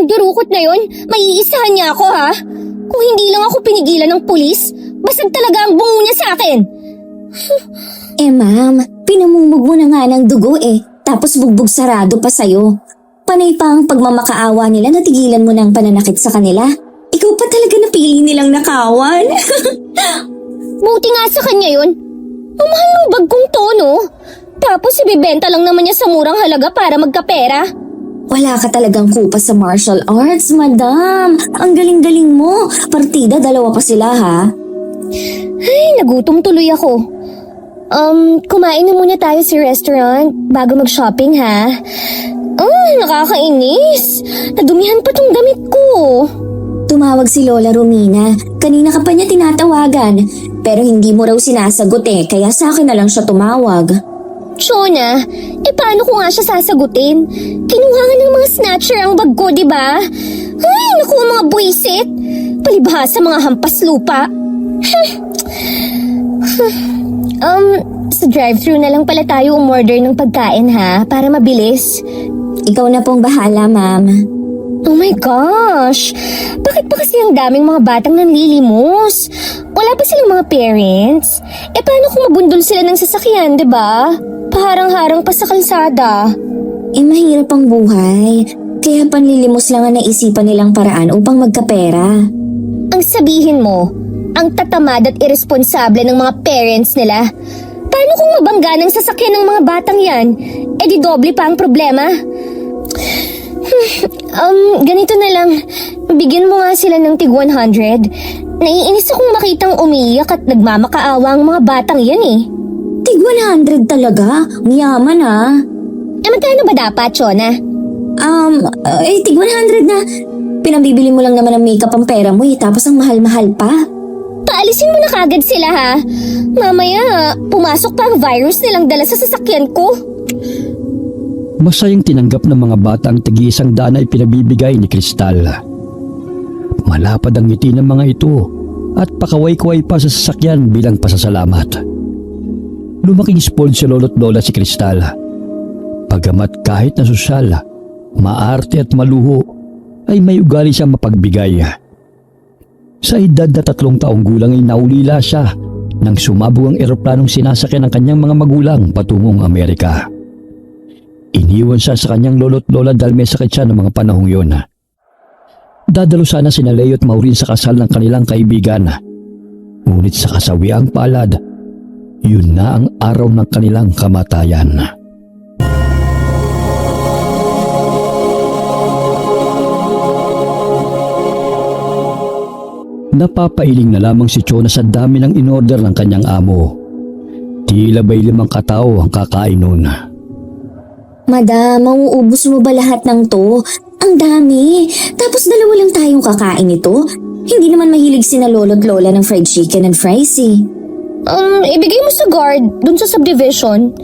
ang durukot na yon, maiisahan niya ako ha? Kung hindi lang ako pinigilan ng pulis, basag talaga ang bungo niya sa akin. Ma'am, pinamumog mo na nga ng dugo tapos bugbog sarado pa sa'yo. Panay pa ang pagmamakaawa nila, natigilan mo ng pananakit sa kanila. Ikaw pa talaga napili nilang nakawan. Buti nga sa kanya yun. Ang mahal ng bag kong to, no? Tapos ibibenta lang naman niya sa murang halaga para magkapera. Wala ka talagang kupas sa martial arts, madam. Ang galing-galing mo. Partida, 2 pa sila, ha? Ay, nagutom tuloy ako. Kumain na muna tayo sa restaurant bago mag-shopping, ha? Nakakainis. Nadumihan pa tong damit ko. Tumawag si Lola Romina. Kanina ka pa niya tinatawagan. Pero hindi mo raw sinasagot kaya sa akin na lang siya tumawag. Chona, paano ko nga siya sasagutin? Kinuha nga ng mga snatcher ang bag ko, diba? Ay, naku mga buwisit. Palibhasa mga hampas lupa. Sa drive-thru na lang pala tayo umorder ng pagkain ha, para mabilis. Ikaw na pong bahala, ma'am. Oh my gosh! Bakit pa kasi ang daming mga batang nanlilimos? Wala pa silang mga parents? Paano kung mabundol sila ng sasakyan, diba? Paharang-harang pa sa kalsada. Mahirap ang buhay. Kaya panlilimos lang ang naisipan nilang paraan upang magkapera. Ang sabihin mo, ang tatamad at irresponsable ng mga parents nila. Paano kung mabangga ng sasakyan ng mga batang yan? Di doble pa ang problema. Ganito na lang. Bigyan mo nga sila ng tig 100. Naiinis akong makitang umiiyak at nagmamakaawa ang mga batang yan Tig 100 talaga? Ang yaman magkano ba dapat, Chona? Tig 100 na. Pinabibili mo lang naman ng makeup ang pera mo tapos ang mahal-mahal pa. Paalisin mo na kagad sila ha. Mamaya, pumasok pa ang virus nilang dala sa sasakyan ko. Masayang tinanggap ng mga bata ang tig-100 na ipinabibigay ni Kristal. Malapad ang ngiti ng mga ito at pakaway-kaway pa sa sasakyan bilang pasasalamat. Lumaking spoiled si lolo't lola si Kristal. Pagamat kahit na sosyal, maarte at maluho, ay may ugali siyang mapagbigay. Sa edad na 3 taong gulang ay naulila siya nang sumabog ang eroplanong sinasakyan ng kanyang mga magulang patungong Amerika. Iniwan siya sa kanyang lolo't lola dahil may sakit siya ng mga panahong yun. Dadalo sana sina Leo at Maureen sa kasal ng kanilang kaibigan. Ngunit sa kasawiang palad, yun na ang araw ng kanilang kamatayan. Napapailing na lamang si Chona sa dami ng inorder ng kanyang amo. Tila ba'y 5 katao ang kakain nun. Madam, mauubos mo ba lahat ng to? Ang dami. Tapos 2 lang tayong kakain nito. Hindi naman mahilig sina lolo't lola ng fried chicken and fries Ibigay mo sa guard dun sa subdivision.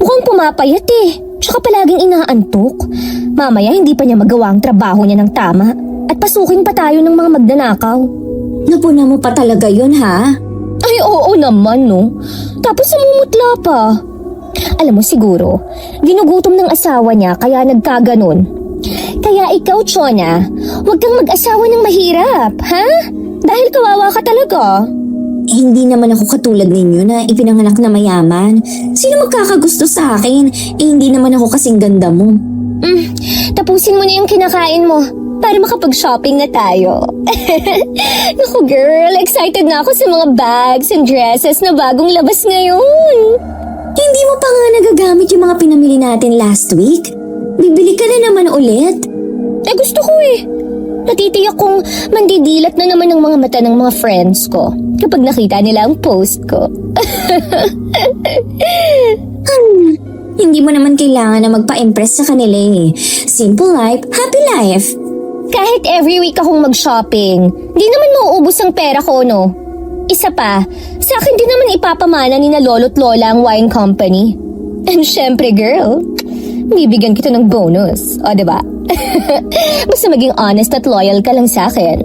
Mukhang pumapayat Tsaka palaging inaantok. Mamaya hindi pa niya magawa ang trabaho niya ng tama. At pasukin pa tayo ng mga magnanakaw. Napuna mo pa talaga yun, ha? Ay, oo naman, no? Tapos namumutla pa. Alam mo siguro, ginugutom ng asawa niya kaya nagkaganon. Kaya ikaw, Chona, huwag kang mag-asawa ng mahirap, ha? Dahil kawawa ka talaga. Hindi naman ako katulad ninyo na ipinanganak na mayaman. Sino magkakagusto sa akin? Hindi naman ako kasing ganda mo. Tapusin mo na yung kinakain mo para makapag-shopping na tayo. Naku girl, excited na ako sa mga bags and dresses na bagong labas ngayon. Hindi mo pa nga nagagamit yung mga pinamili natin last week? Bibili ka na naman ulit? Gusto ko Natitiyak kong mandidilat na naman ang mga mata ng mga friends ko kapag nakita nila ang post ko. Hindi mo naman kailangan na magpa-impress sa kanila Simple life, happy life. Kahit every week akong mag-shopping, di naman mauubos ang pera ko, no? Isa pa, sa akin din naman ipapamana ni na lolo't lola ang wine company. And syempre girl, bibigyan kita ng bonus, o diba? Basta maging honest at loyal ka lang sa akin,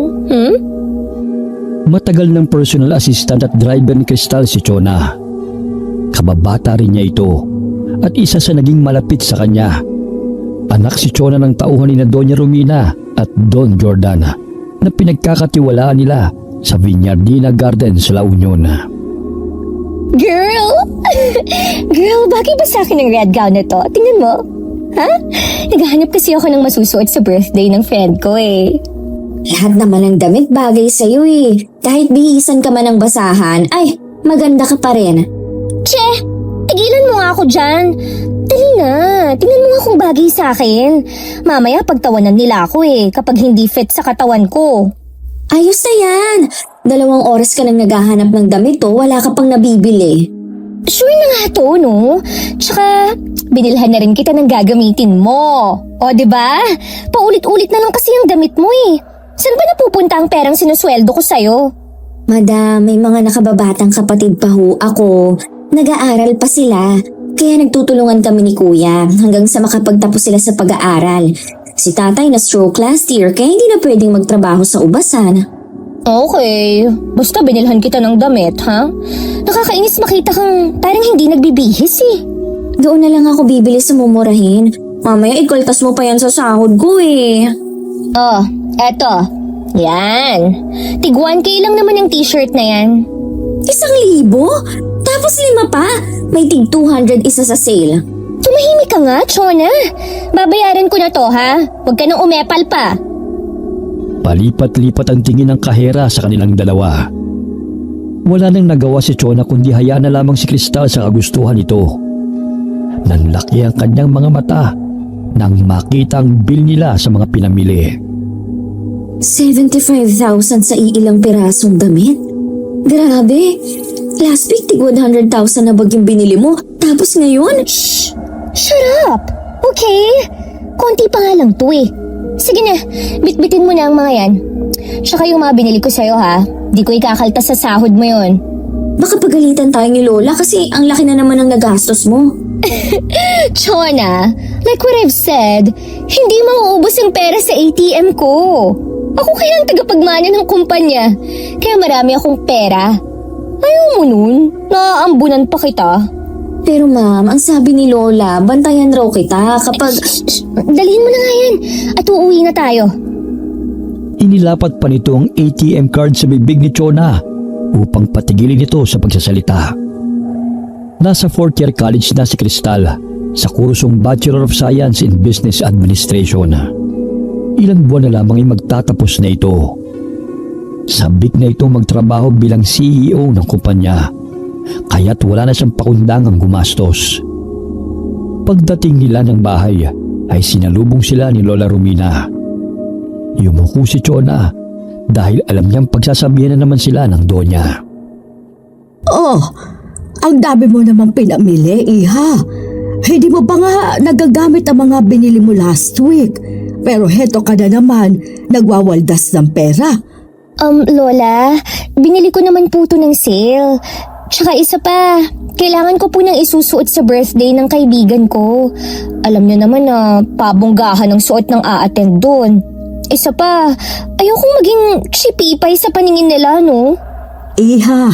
Matagal ng personal assistant at driver ni Kristal si Chona. Kababata rin niya ito at isa sa naging malapit sa kanya. Anak si Chona ng tauhan ni na Doña Romina at Don Jordan na pinagkakatiwalaan nila sa Viñardina Gardens, La Union. Girl! Girl, bagay ba sa akin ang red gown na to? Tingnan mo. Ha? Naghahanap kasi ako ng masusuot sa birthday ng friend ko eh. Lahat naman ng damit bagay sa'yo eh. Kahit bihisan ka man ng basahan, ay, maganda ka pa rin. Che! Tigilan mo nga ako dyan. Dali na. Tingnan mo nga kung bagay sa akin. Mamaya pagtawanan nila ako eh kapag hindi fit sa katawan ko. Ayos na yan. 2 oras ka nang naghahanap ng damit to, wala ka pang nabibili. Sure na nga to, no? Tsaka, binilhan na rin kita ng gagamitin mo. O, diba? Paulit-ulit na lang kasi yung damit mo eh. Saan ba napupunta ang perang sinusweldo ko sa'yo? Madam, may mga nakababatang kapatid pa ho ako. Nag-aaral pa sila. Kaya nagtutulungan kami ni kuya hanggang sa makapagtapos sila sa pag-aaral. Si tatay na stroke last year kaya hindi na pwedeng magtrabaho sa ubasan. Okay, basta binilhan kita ng damit, ha? Nakakainis makita kang parang hindi nagbibihis eh. Doon na lang ako bibili sa mumurahin. Mamaya ikoltas mo pa yan sa sahod ko eh. Oh, eto. Yan. Tig 1K lang naman yung t-shirt na yan. 1,000? Tapos 5 pa? May tig 200 isa sa sale. Tumahimik ka nga, Chona. Babayaran ko na to, ha? Huwag ka nang umepal pa. Palipat-lipat ang tingin ng kahera sa kanilang dalawa. Wala nang nagawa si Chona kundi hayaan na lamang si Cristal sa kagustuhan nito. Nanlaki ang kanyang mga mata nang makita ang bill nila sa mga pinamili. 75,000 sa iilang pirasong damit? Grabe! Last week tig 100,000 na baging binili mo. Tapos ngayon? Shh! Shut up! Okay? Konti pa nga lang to eh. Sige na, bitbitin mo na ang mga yan. Tsaka yung mga binili ko sa'yo ha. Di ko ikakaltas sa sahod mo yon. Baka pagalitan tayo ni Lola kasi ang laki na naman ng nagastos mo. Chona, like what I've said, hindi mauubos ang pera sa ATM ko. Ako kaya ang tagapagmana ng kumpanya. Kaya marami akong pera. Ayaw mo nun? Naaambunan pa kita. Pero ma'am, ang sabi ni Lola, bantayan raw kita kapag... Dalhin mo na nga yan at uuwi na tayo. Inilapat pa nito ang ATM card sa bibig ni Chona upang patigilin ito sa pagsasalita. Nasa 4th year college na si Cristal sa kursong Bachelor of Science in Business Administration. Ilang buwan na lamang ay magtatapos na ito. Sabik na itong magtrabaho bilang CEO ng kumpanya, kaya't wala na siyang pakundangang gumastos. Pagdating nila ng bahay ay sinalubong sila ni Lola Romina. Yumuko si Chona dahil alam niyang pagsasabihan na naman sila ng donya. Oh, ang dami mo namang pinamili, iha. Hindi mo ba nga nagagamit ang mga binili mo last week? Pero heto ka na naman, nagwawaldas ng pera. Lola, binili ko naman po ito ng sale. Tsaka isa pa, kailangan ko po nang isusuot sa birthday ng kaibigan ko. Alam niyo naman na pabonggahan ang suot ng a-attend doon. Isa pa, ayokong maging chipipay sa paningin nila, no? Iha,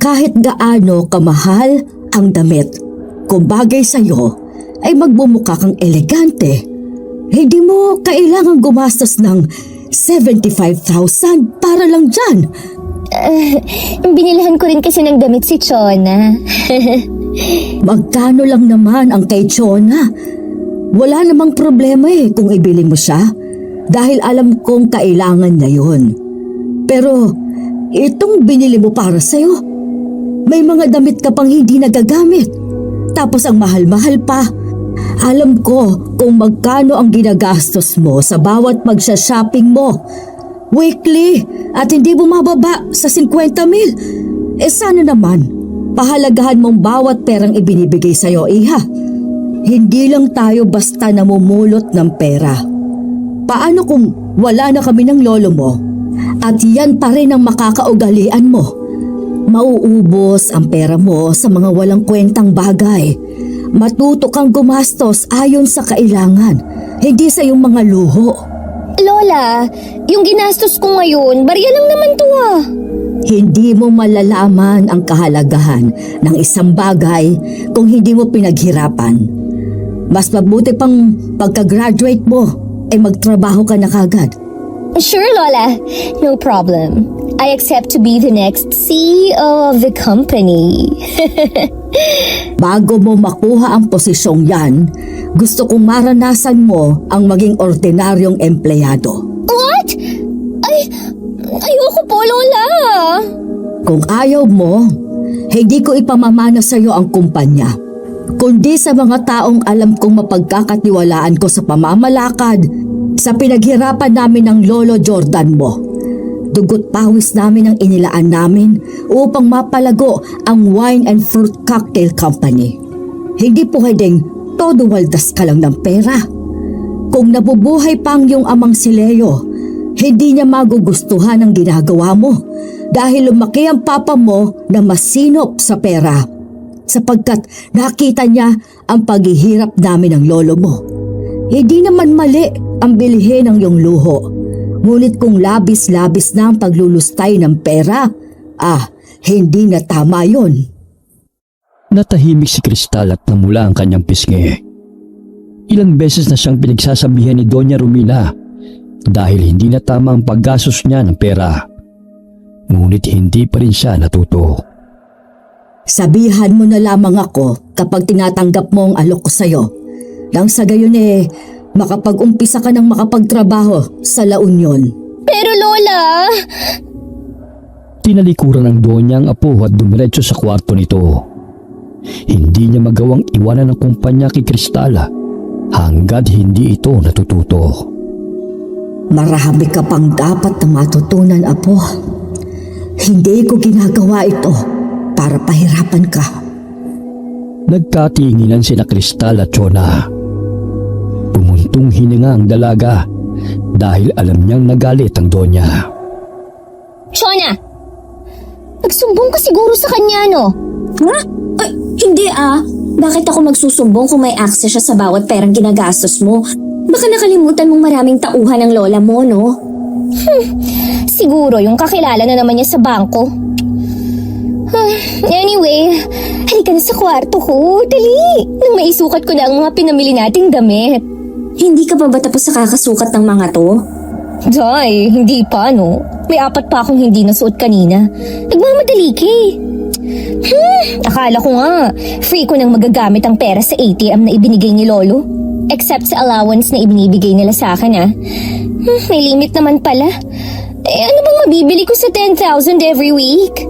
kahit gaano kamahal ang damit, kung bagay sa'yo, ay magbumuka kang elegante. Hindi mo kailangang gumastos ng 75,000 para lang dyan. Binilhan ko rin kasi ng damit si Chona. Magkano lang naman ang kay Chona? Wala namang problema kung ibili mo siya dahil alam kong kailangan niya yun. Pero itong binili mo para sa'yo, may mga damit ka pang hindi nagagamit. Tapos ang mahal-mahal pa. Alam ko kung magkano ang ginagastos mo sa bawat magsha-shopping mo. Weekly at hindi bumababa sa 50,000. Sana naman, pahalagahan mong bawat perang ibinibigay sa'yo, iha. Hindi lang tayo basta namumulot ng pera. Paano kung wala na kami ng lolo mo at yan pa rin ang makakaugalian mo? Mauubos ang pera mo sa mga walang kwentang bagay. Matuto kang gumastos ayon sa kailangan, hindi sa iyong mga luho. Lola, yung ginastos ko ngayon, barya lang naman to ah. Hindi mo malalaman ang kahalagahan ng isang bagay kung hindi mo pinaghirapan. Mas mabuti pang pagka-graduate mo ay magtrabaho ka na kagad. Sure, Lola. No problem. I accept to be the next CEO of the company. Bago mo makuha ang posisyong yan, gusto kong maranasan mo ang maging ordinaryong empleyado. What? Ayoko po, Lola. Kung ayaw mo, hindi ko ipamamana sa iyo ang kumpanya, kundi sa mga taong alam kong mapagkakatiwalaan ko sa pamamalakad, sa pinaghirapan namin ng Lolo Jordan mo. Dugot pawis namin ang inilaan namin upang mapalago ang Wine and Fruit Cocktail Company. Hindi pwedeng todo waldas ka lang ng pera. Kung nabubuhay pang yung amang si Leo, hindi niya magugustuhan ang ginagawa mo dahil lumaki ang papa mo na masinop sa pera sapagkat nakita niya ang paghihirap namin ng lolo mo. Hindi naman mali ang bilihin ng iyong luho. Ngunit kung labis-labis na ang paglulustay ng pera, hindi na tama yon. Natahimik si Cristal at namula ang kanyang pisngi. Ilang beses na siyang pinagsasabihan ni Doña Romina dahil hindi na tama ang paggastos niya ng pera. Ngunit hindi pa rin siya natuto. Sabihan mo na lamang ako kapag tinatanggap mo ang alok ko sa'yo. Nang sa gayon makapag-umpisa ka ng makapagtrabaho sa La Union. Pero Lola... Tinalikuran ng Donya ang apo at dumiretso sa kwarto nito. Hindi niya magawang iwanan ang kumpanya kay Cristal hanggat hindi ito natututo. Marami ka pang dapat na matutunan, apo. Hindi ko ginagawa ito para pahirapan ka. Nagkatinginan sina Cristal at Chona. Pumuntong hininga ang dalaga dahil alam niyang nagalit ang Donya. Chona! Nagsumbong ka siguro sa kanya, no? Ha? Ay, hindi Bakit ako magsusumbong kung may access siya sa bawat perang ginagastos mo? Baka nakalimutan mong maraming tauhan ng lola mo, no? Siguro yung kakilala na naman niya sa bangko. Anyway, halika na sa kwarto ko. Dali! Nang maisukat ko na ang mga pinamili nating damit. Hindi ka pa ba tapos sa kakasukat ng mga to? Day, hindi pa, no? May 4 pa akong hindi nasuot kanina. Nagmamadali ka eh. Akala ko nga, free ko nang magagamit ang pera sa ATM na ibinigay ni Lolo. Except sa allowance na ibinibigay nila sa akin, may limit naman pala. Ano bang mabibili ko sa 10,000 every week?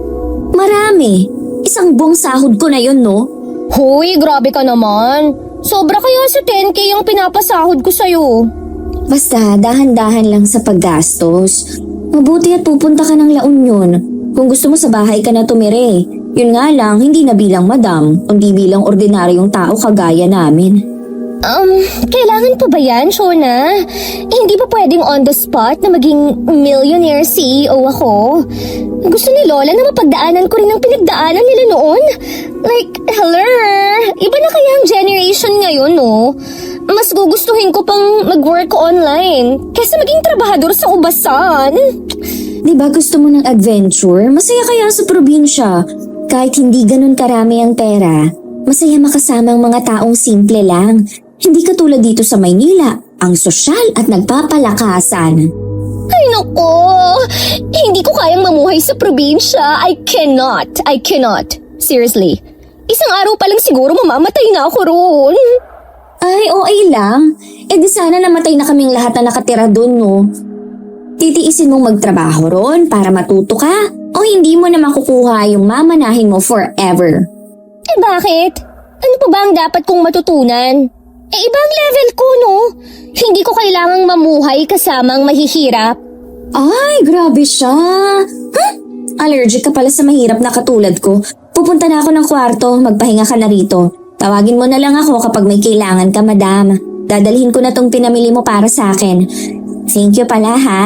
Marami. Isang buong sahod ko na yun, no? Hoy, grabe ka naman. Sobra kaya sa 10K yung pinapasahod ko sa'yo. Basta, dahan-dahan lang sa paggastos. Mabuti at pupunta ka ng La Union. Kung gusto mo sa bahay ka na tumire. Yun nga lang, hindi na bilang madam, kundi bilang ordinaryong tao kagaya namin. Kailangan pa ba yan, Shona? Hindi ba pwedeng on the spot na maging millionaire CEO ako? Gusto ni Lola na mapagdaanan ko rin ang pinagdaanan nila noon. Like, hello? Iba na kaya ang generation ngayon, no? Mas gugustuhin ko pang mag-work online kaysa maging trabahador sa ubasan. Diba gusto mo ng adventure? Masaya kaya sa probinsya. Kahit hindi ganun karami ang pera, masaya makasama ang mga taong simple lang. Hindi katulad dito sa Maynila, ang sosyal at nagpapalakasan. Ay nako, hindi ko kayang mamuhay sa probinsya. I cannot. Seriously, isang araw pa lang siguro mamamatay na ako roon. Ay, okay lang. Di sana namatay na kaming lahat na nakatira doon, no? Titiisin mong magtrabaho ron para matuto ka o hindi mo na makukuha yung mamanahin mo forever. Bakit? Ano pa ba ang dapat kong matutunan? Ibang level ko, no? Hindi ko kailangang mamuhay kasamang mahihirap. Ay, grabe siya. Allergic ka pala sa mahirap na katulad ko. Pupunta na ako ng kwarto, magpahinga ka na rito. Tawagin mo na lang ako kapag may kailangan ka, madam. Dadalhin ko na tong pinamili mo para sa akin. Thank you pala, ha?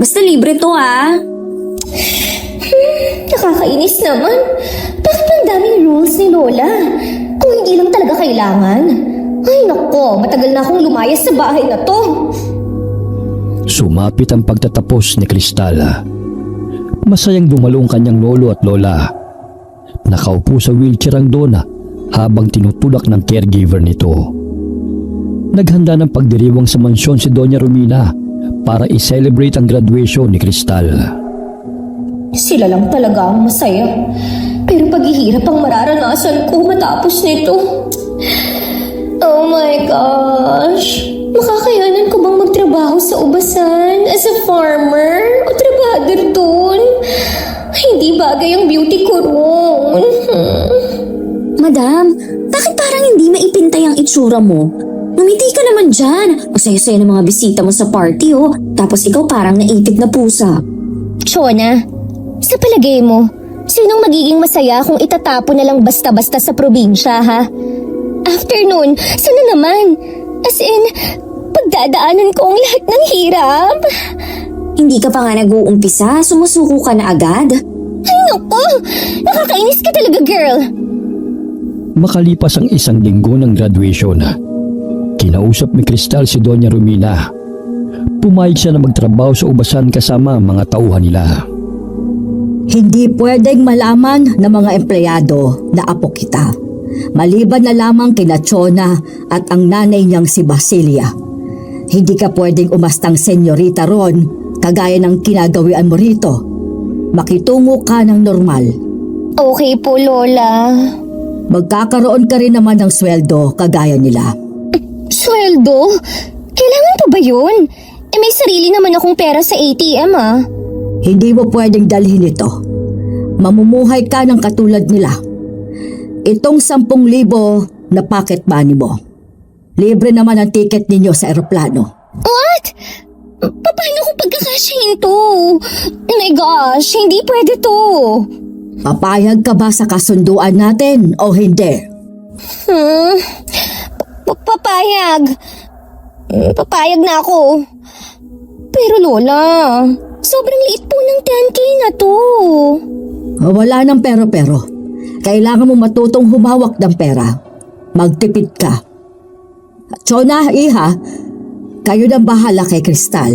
Basta libre to, ha? Nakakainis naman. Bakit ang daming rules ni Lola? Kung hindi lang talaga kailangan. Ay nako, matagal na akong lumayas sa bahay na to. Sumapit ang pagtatapos ni Cristal. Masayang dumalo ang kanyang lolo at lola. Nakaupo sa wheelchair ang Donna habang tinutulak ng caregiver nito. Naghanda ng pagdiriwang sa mansyon si Doña Romina para i-celebrate ang graduation ni Cristal. Sila lang talaga ang masaya. Pero paghihirap ang mararanasan ko matapos nito. Oh my gosh! Makakayanan ko bang magtrabaho sa ubasan as a farmer o trabador doon? Hindi bagay ang beauty ko roon. Madam, bakit parang hindi maipintay ang itsura mo? Ngumiti ka naman dyan. Masaya-saya ng mga bisita mo sa party oh. Tapos ikaw parang naipit na pusa. Chona, sa palagay mo, sinong magiging masaya kung itatapon na lang basta-basta sa probinsya, ha? After nun, sana naman? As in, pagdadaanan ko ang lahat ng hirap. Hindi ka pa nga nag-uumpisa, sumusuko ka na agad. Ay naku, nakakainis ka talaga, girl. Makalipas ang 1 linggo ng graduation, kinausap ni Cristal si Doña Romina. Pumayag siya na magtrabaho sa ubasan kasama ang mga tauhan nila. Hindi pwedeng malaman ng mga empleyado na apo kita. Maliban na lamang kina Chona at ang nanay niyang si Basilia. Hindi ka pwedeng umastang senyorita ron kagaya ng kinagawian mo rito. Makitungo ka ng normal. Okay po, Lola. Magkakaroon ka rin naman ng sweldo kagaya nila. Sweldo? Kailangan pa ba yun? May sarili naman akong pera sa ATM, ah. Hindi mo pwedeng dalhin ito. Mamumuhay ka ng katulad nila. Itong 10,000 na pocket money mo. Libre naman ang ticket ninyo sa eroplano. What? Paano ko pagkakasyahin to? Oh my gosh, hindi pwede to. Papayag ka ba sa kasunduan natin o hindi? Papayag. Papayag na ako. Pero Lola, sobrang liit po ng 10K na to. Wala ng pero-pero. Kailangan mo matutong humawak ng pera. Magtipid ka. Chona, Iha, kayo nang bahala kay Cristal.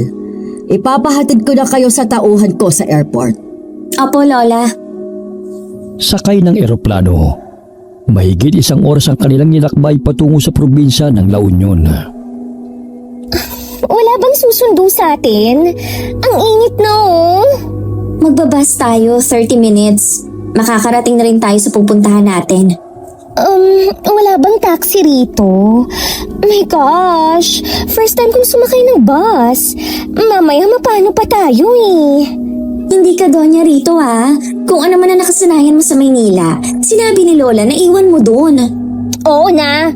Ipapahatid ko na kayo sa tauhan ko sa airport. Opo, Lola. Sakay ng eroplano. Mahigit 1 oras ang kanilang nilakbay patungo sa probinsya ng La Union. Wala bang susundo sa atin? Ang init na oh. Magbabas tayo 30 minutes. Makakarating na rin tayo sa pupuntahan natin. Wala bang taxi rito? My gosh, first time kong sumakay ng bus. Mamaya mapano pa tayo eh. Hindi ka Donya rito ha. Kung ano man ang nakasanayan mo sa Maynila, sinabi ni Lola na iwan mo doon. Oo na,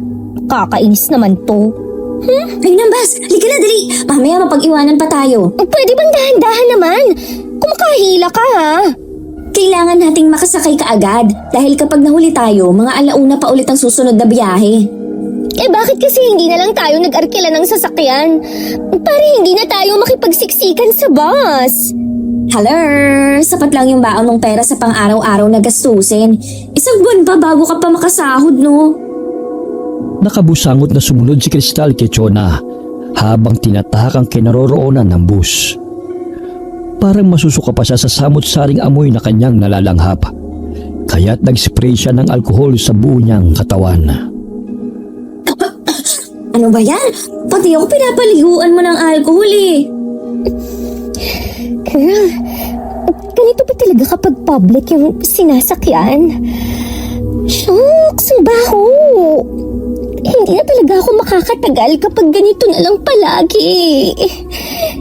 kakainis naman to. Ay nambas, halika na dali. Mamaya mapag-iwanan pa tayo. Pwede bang dahan-dahan naman? Kumakahila ka ha. Kailangan nating makasakay kaagad dahil kapag nahuli tayo, mga 1:00 pa ulit ang susunod na biyahe. Eh bakit kasi hindi na lang tayo nag-arkila ng sasakyan? Para hindi na tayo makipagsiksikan sa bus. Hello, sapat lang yung baon mong pera sa pang-araw-araw na gastusin. 1 buwan pa bago ka pa makasahod, no? Nakabusangot na sumunod si Cristal kay Chona habang tinatahak ang kinaroroonan ng bus. Parang masusuka pa siya sa samot-saring amoy na kanyang nalalanghap. Kaya't nag-spray siya ng alkohol sa buo niyang katawan. Ano ba yan? Pati ako pinapaliguan mo ng alkohol eh. Girl, ganito ba talaga kapag public yung sinasakyan? Shucks, ang baho. Hindi na talaga ako makakatagal kapag ganito na lang palagi.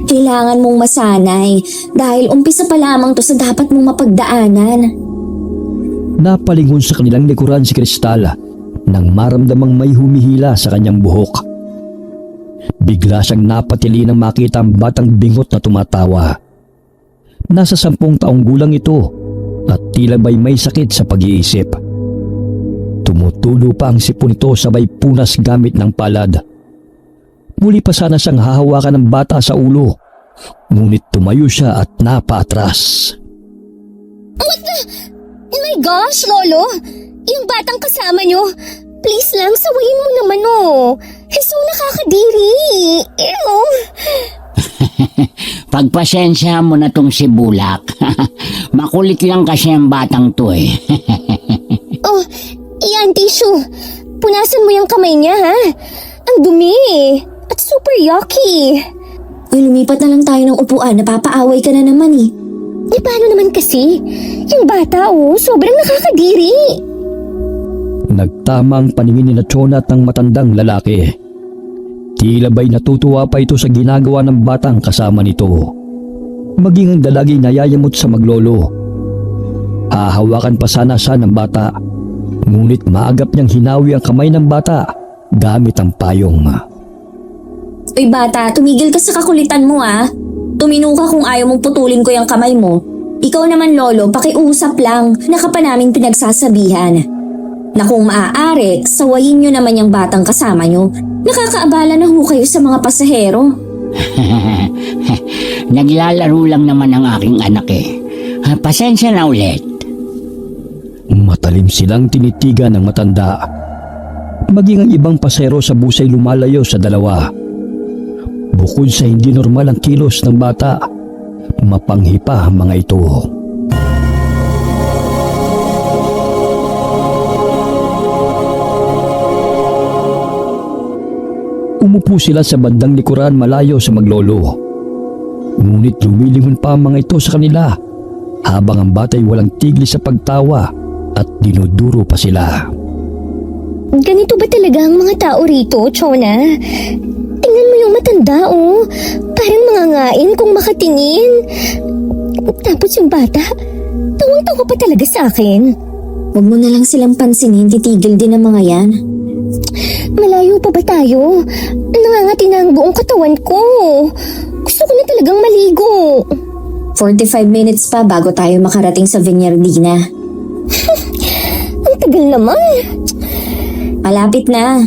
Kailangan mong masanay dahil umpisa pa lamang to sa dapat mong mapagdaanan. Napalingon sa kanilang likuran si Cristal nang maramdamang may humihila sa kanyang buhok. Bigla siyang napatili nang makita ang batang bingot na tumatawa. Nasa 10 taong gulang ito at tila ba'y may sakit sa pag-iisip. Tumutulo pa ang sipon nito sabay punas gamit ng palad. Muli pa sana siyang hahawakan ng bata sa ulo, ngunit tumayo siya at napaatras. What the? Oh my gosh, Lolo! Yung batang kasama nyo, please lang, sawayin mo naman oh. Heso, nakakadiri. Ew. Pagpasensya mo na tong si Bulak. Makulit lang kasi ang batang to eh. Oh, iyan, tissue. Punasan mo yung kamay niya, ha? Ang dumi at super yucky. Uy, lumipat na lang tayo ng upuan. Napapaaway ka na naman eh. Eh paano naman kasi? Yung bata sobrang nakakadiri. Nagtama ang paningin ni na Chona at ng matandang lalaki. Tila ba'y natutuwa pa ito sa ginagawa ng batang kasama nito. Maging ang dalaging nayayamot sa maglolo. Hahawakan pa sana siya ng bata, ngunit maagap niyang hinawi ang kamay ng bata gamit ang payong. Uy bata, tumigil ka sa kakulitan mo ah. Tumino ka kung ayaw mong putulin ko yung kamay mo. Ikaw naman lolo, pakiusap lang, naka pa namin pinagsasabihan. Na kung maaari, sawayin nyo naman yung batang kasama nyo. Nakakaabala na ho kayo sa mga pasahero. Naglalaro lang naman ang aking anak eh. Pasensya na ulit. Matalim silang tinitigan ng matanda. Maging ang ibang pasero sa busay lumalayo sa dalawa. Bukod sa hindi normal ang kilos ng bata, mapanghi pa ang mga ito. Umupo sila sa bandang likuran malayo sa maglolo. Ngunit lumilingon pa ang mga ito sa kanila habang ang bata'y walang tigil sa pagtawa at dinuduro pa sila. Ganito ba talaga ang mga tao rito, Chona? Tingnan mo yung matanda, Parang mangangain kung makatingin. Tapos yung bata, tawang-tawa pa talaga sa akin. Huwag mo na lang silang pansinin, titigil din ang mga yan. Malayo pa ba tayo? Nangangati na ang buong katawan ko. Gusto ko na talagang maligo. 45 minutes pa bago tayo makarating sa Viñardina. Ang tagal naman. Malapit na.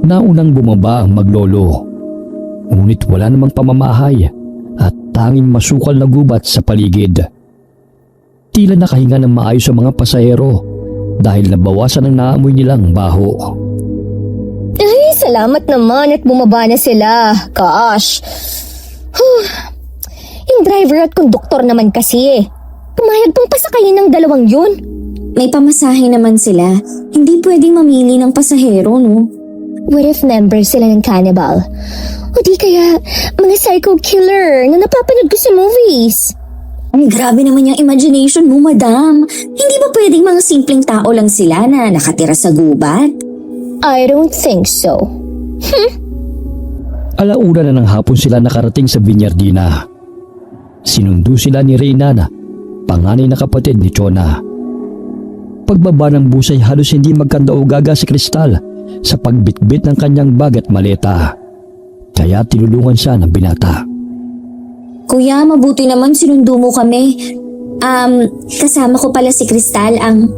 Naunang bumaba ang maglolo. Ngunit wala namang pamamahay at tanging masukal na gubat sa paligid. Tila nakahinga ng maayos sa mga pasahero dahil nabawasan ang naamoy nilang baho. Ay, salamat naman at bumaba na sila. Gosh. Yung driver at konduktor naman kasi. Pumayag pang pasakayin ng dalawang yun. May pamasahe naman sila. Hindi pwedeng mamili ng pasahero, no? What if members sila ng cannibal? O di kaya mga psycho killer na napapanood ko sa movies? Ay, grabe naman yung imagination mo, madam. Hindi ba pwedeng mga simpleng tao lang sila na nakatira sa gubat? I don't think so. Alauna na ng hapon sila nakarating sa Viñardina. Sinundo sila ni Reynana, panganay na kapatid ni Chona. Pagbaba ng busay halos hindi magkandaugaga si Kristal sa pagbitbit ng kanyang bag at maleta. Kaya tinulungan siya ng binata. Kuya, mabuti naman sinundo mo kami. Kasama ko pala si Kristal, ang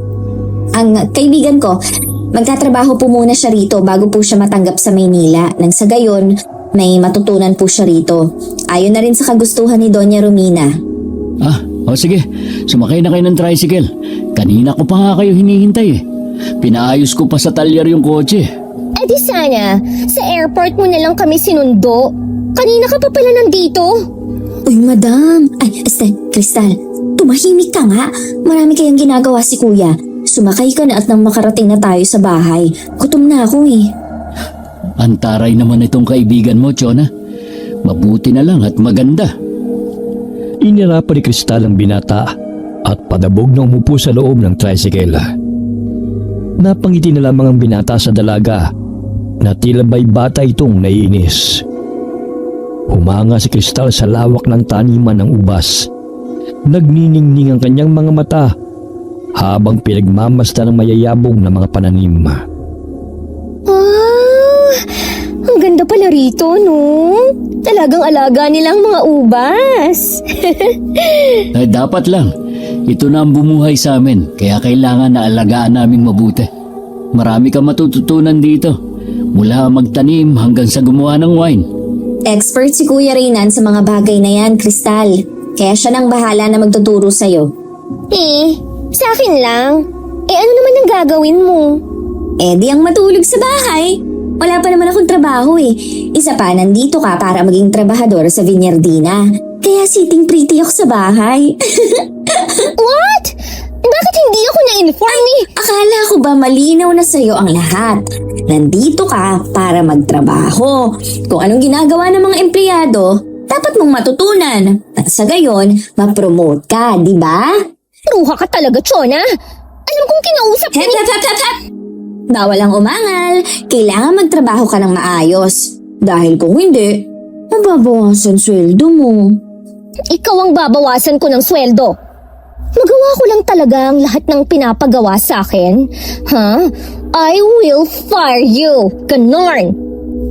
kaibigan ko. Magtatrabaho po muna siya rito bago po siya matanggap sa Maynila. Nang sa gayon, may matutunan po siya rito. Ayon na rin sa kagustuhan ni Doña Romina. Sige. Sumakay na kayo ng tricycle. Kanina ko pa nga kayo hinihintay eh. Pinaayos ko pa sa talyer yung kotse. Eh di sana, sa airport mo na lang kami sinundo. Kanina ka pa pala nandito. Uy, madam. Kristal, tumahimik ka nga. Marami kayang ginagawa si kuya. Sumakay ka na at nang makarating na tayo sa bahay. Gutom na ako eh. Antaray naman itong kaibigan mo, Chona. Mabuti na lang at maganda. Inirapa ni Kristal ang binata at padabog na umupo sa loob ng tricycle. Napangiti na lamang ang binata sa dalaga na tila ba'y bata itong naiinis. Humanga si Kristal sa lawak ng taniman ng ubas. Nagniningning ang kanyang mga mata habang pinagmamasta ng mayayabong na mga pananim. Ang ganda pala rito, no? Talagang alaga nilang mga ubas. Dapat lang. Ito na ang bumuhay sa amin, kaya kailangan na alagaan naming mabuti. Marami kang matututunan dito, mula magtanim hanggang sa gumawa ng wine. Expert si Kuya Reynan sa mga bagay na yan, Kristal. Kaya siya nang bahala na magtuturo sa'yo. Sa akin lang. Ano naman ang gagawin mo? Di ang matulog sa bahay. Wala pa naman akong trabaho eh. Isa pa, nandito ka para maging trabahador sa Viñardina. Kaya sitting pretty ako sa bahay. What? Bakit hindi ako ako na-inform ni... Akala ko ba malinaw na sa'yo ang lahat? Nandito ka para magtrabaho. Kung anong ginagawa ng mga empleyado, dapat mong matutunan. At sa gayon, ma-promote ka, di ba? Luha ka talaga, Chona. Alam kong kinausap ka Hep, ni... hep, hep, hep, hep! Bawal ang umangal. Kailangan magtrabaho ka ng maayos. Dahil kung hindi, mababawasan sweldo mo. Ikaw ang babawasan ko ng sweldo. Magawa ko lang talaga ang lahat ng pinapagawa sa akin. Ha? I will fire you. Ganon.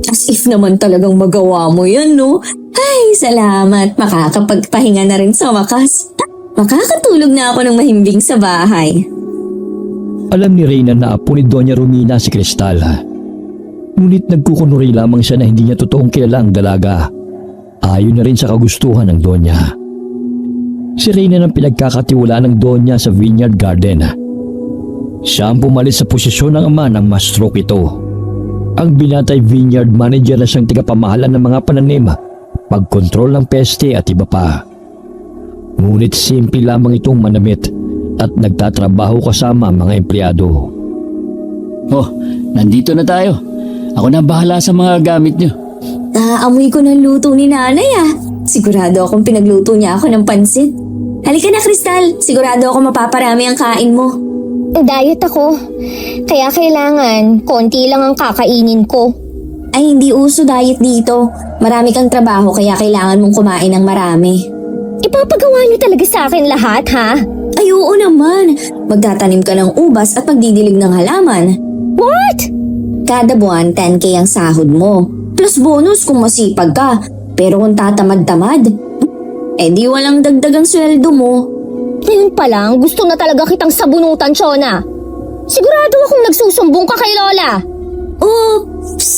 As if naman talagang magawa mo yan, no? Ay, salamat. Makakapagpahinga na rin sa wakas. Makakatulog na ako ng mahimbing sa bahay. Alam ni Reyna na apo ni Doña Romina si Cristal. Ngunit nagkukunuri lamang siya na hindi niya totoong kilala ang dalaga. Ayon na rin sa kagustuhan ng Doña. Si Reyna ang pinagkakatiwalaan ng Doña sa Vineyard Garden. Siya ang pumalit sa posisyon ng ama ng ma-stroke ito. Ang binatay vineyard manager na siyang tigapamahalan ng mga pananim, pagkontrol ng peste at iba pa. Ngunit simple lamang itong manamit at nagtatrabaho kasama ang mga empleyado. Oh, nandito na tayo. Ako na bahala sa mga gamit niyo. Naamoy ko ng luto ni nanay Sigurado akong pinagluto niya ako ng pansit. Halika na, Crystal. Sigurado ako mapaparami ang kain mo. Diet ako. Kaya kailangan, konti lang ang kakainin ko. Ay, hindi uso diet dito. Marami kang trabaho kaya kailangan mong kumain ng marami. Ipapagawa niyo talaga sa akin lahat, ha? Ay, oo naman. Magtatanim ka ng ubas at magdidilig ng halaman. What? Kada buwan, 10K ang sahod mo. Plus bonus kung masipag ka. Pero kung tatamad-tamad, di walang dagdag ang sweldo mo. Ngayon pa lang, gusto na talaga kitang sabunutan, Chona. Sigurado akong nagsusumbong ka kay Lola. Oops!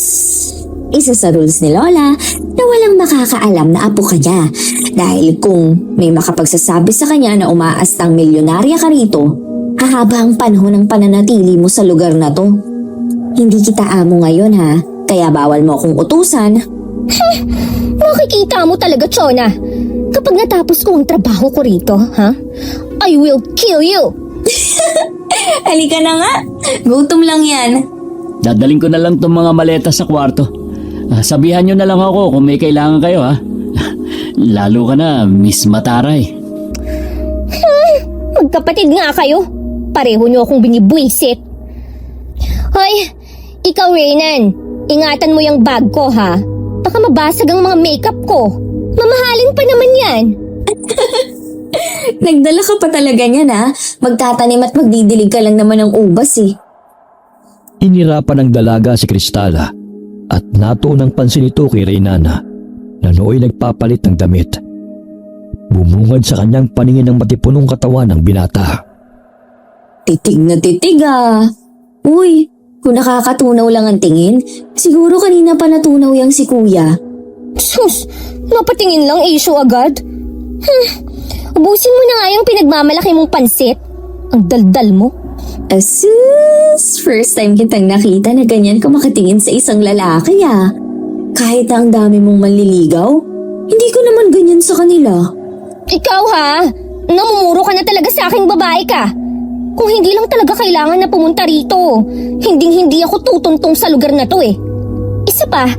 Isa sa rules ni Lola na walang makakaalam na apo ka niya. Dahil kung may makapagsasabi sa kanya na umaastang milyonarya ka rito, hahaba ang panahon ng pananatili mo sa lugar na to. Hindi kita amo ngayon ha, kaya bawal mo akong utusan. Makikita mo talaga, Chona. Kapag natapos ko ang trabaho ko rito, ha? I will kill you! Halika na nga, gutom lang yan. Dadaling ko na lang tong mga maleta sa kwarto. Sabihan nyo na lang ako kung may kailangan kayo, ha? Lalo ka na, Miss Mataray. Magkapatid nga kayo. Pareho niyo akong binibwisit. Hoy, ikaw, Reynan. Ingatan mo yung bag ko, ha? Baka mabasag ang mga makeup ko. Mamahalin pa naman yan. Nagdala ka pa talaga niyan ha. Magtatanim at magdidilig ka lang naman ng ubas eh. Inirapan ng dalaga si Cristal at natuon ang pansin ito kay Reynana na nooy nagpapalit ng damit. Bumungad sa kanyang paningin ng matipunong katawan ng binata. Titig na titig ah. Uy, kung nakakatunaw lang ang tingin, siguro kanina pa natunaw yang si kuya. Sus, napatingin lang issue agad. Ubusin mo na nga yung pinagmamalaki mong pansit. Ang daldal mo. Asus! First time kitang nakita na ganyan ka makatingin sa isang lalaki ah. Kahit na ang dami mong manliligaw, hindi ko naman ganyan sa kanila. Ikaw ha, namumuro ka na talaga sa aking babae ka. Kung hindi lang talaga kailangan na pumunta rito, hindi ako tutuntong sa lugar na to eh. Isa pa,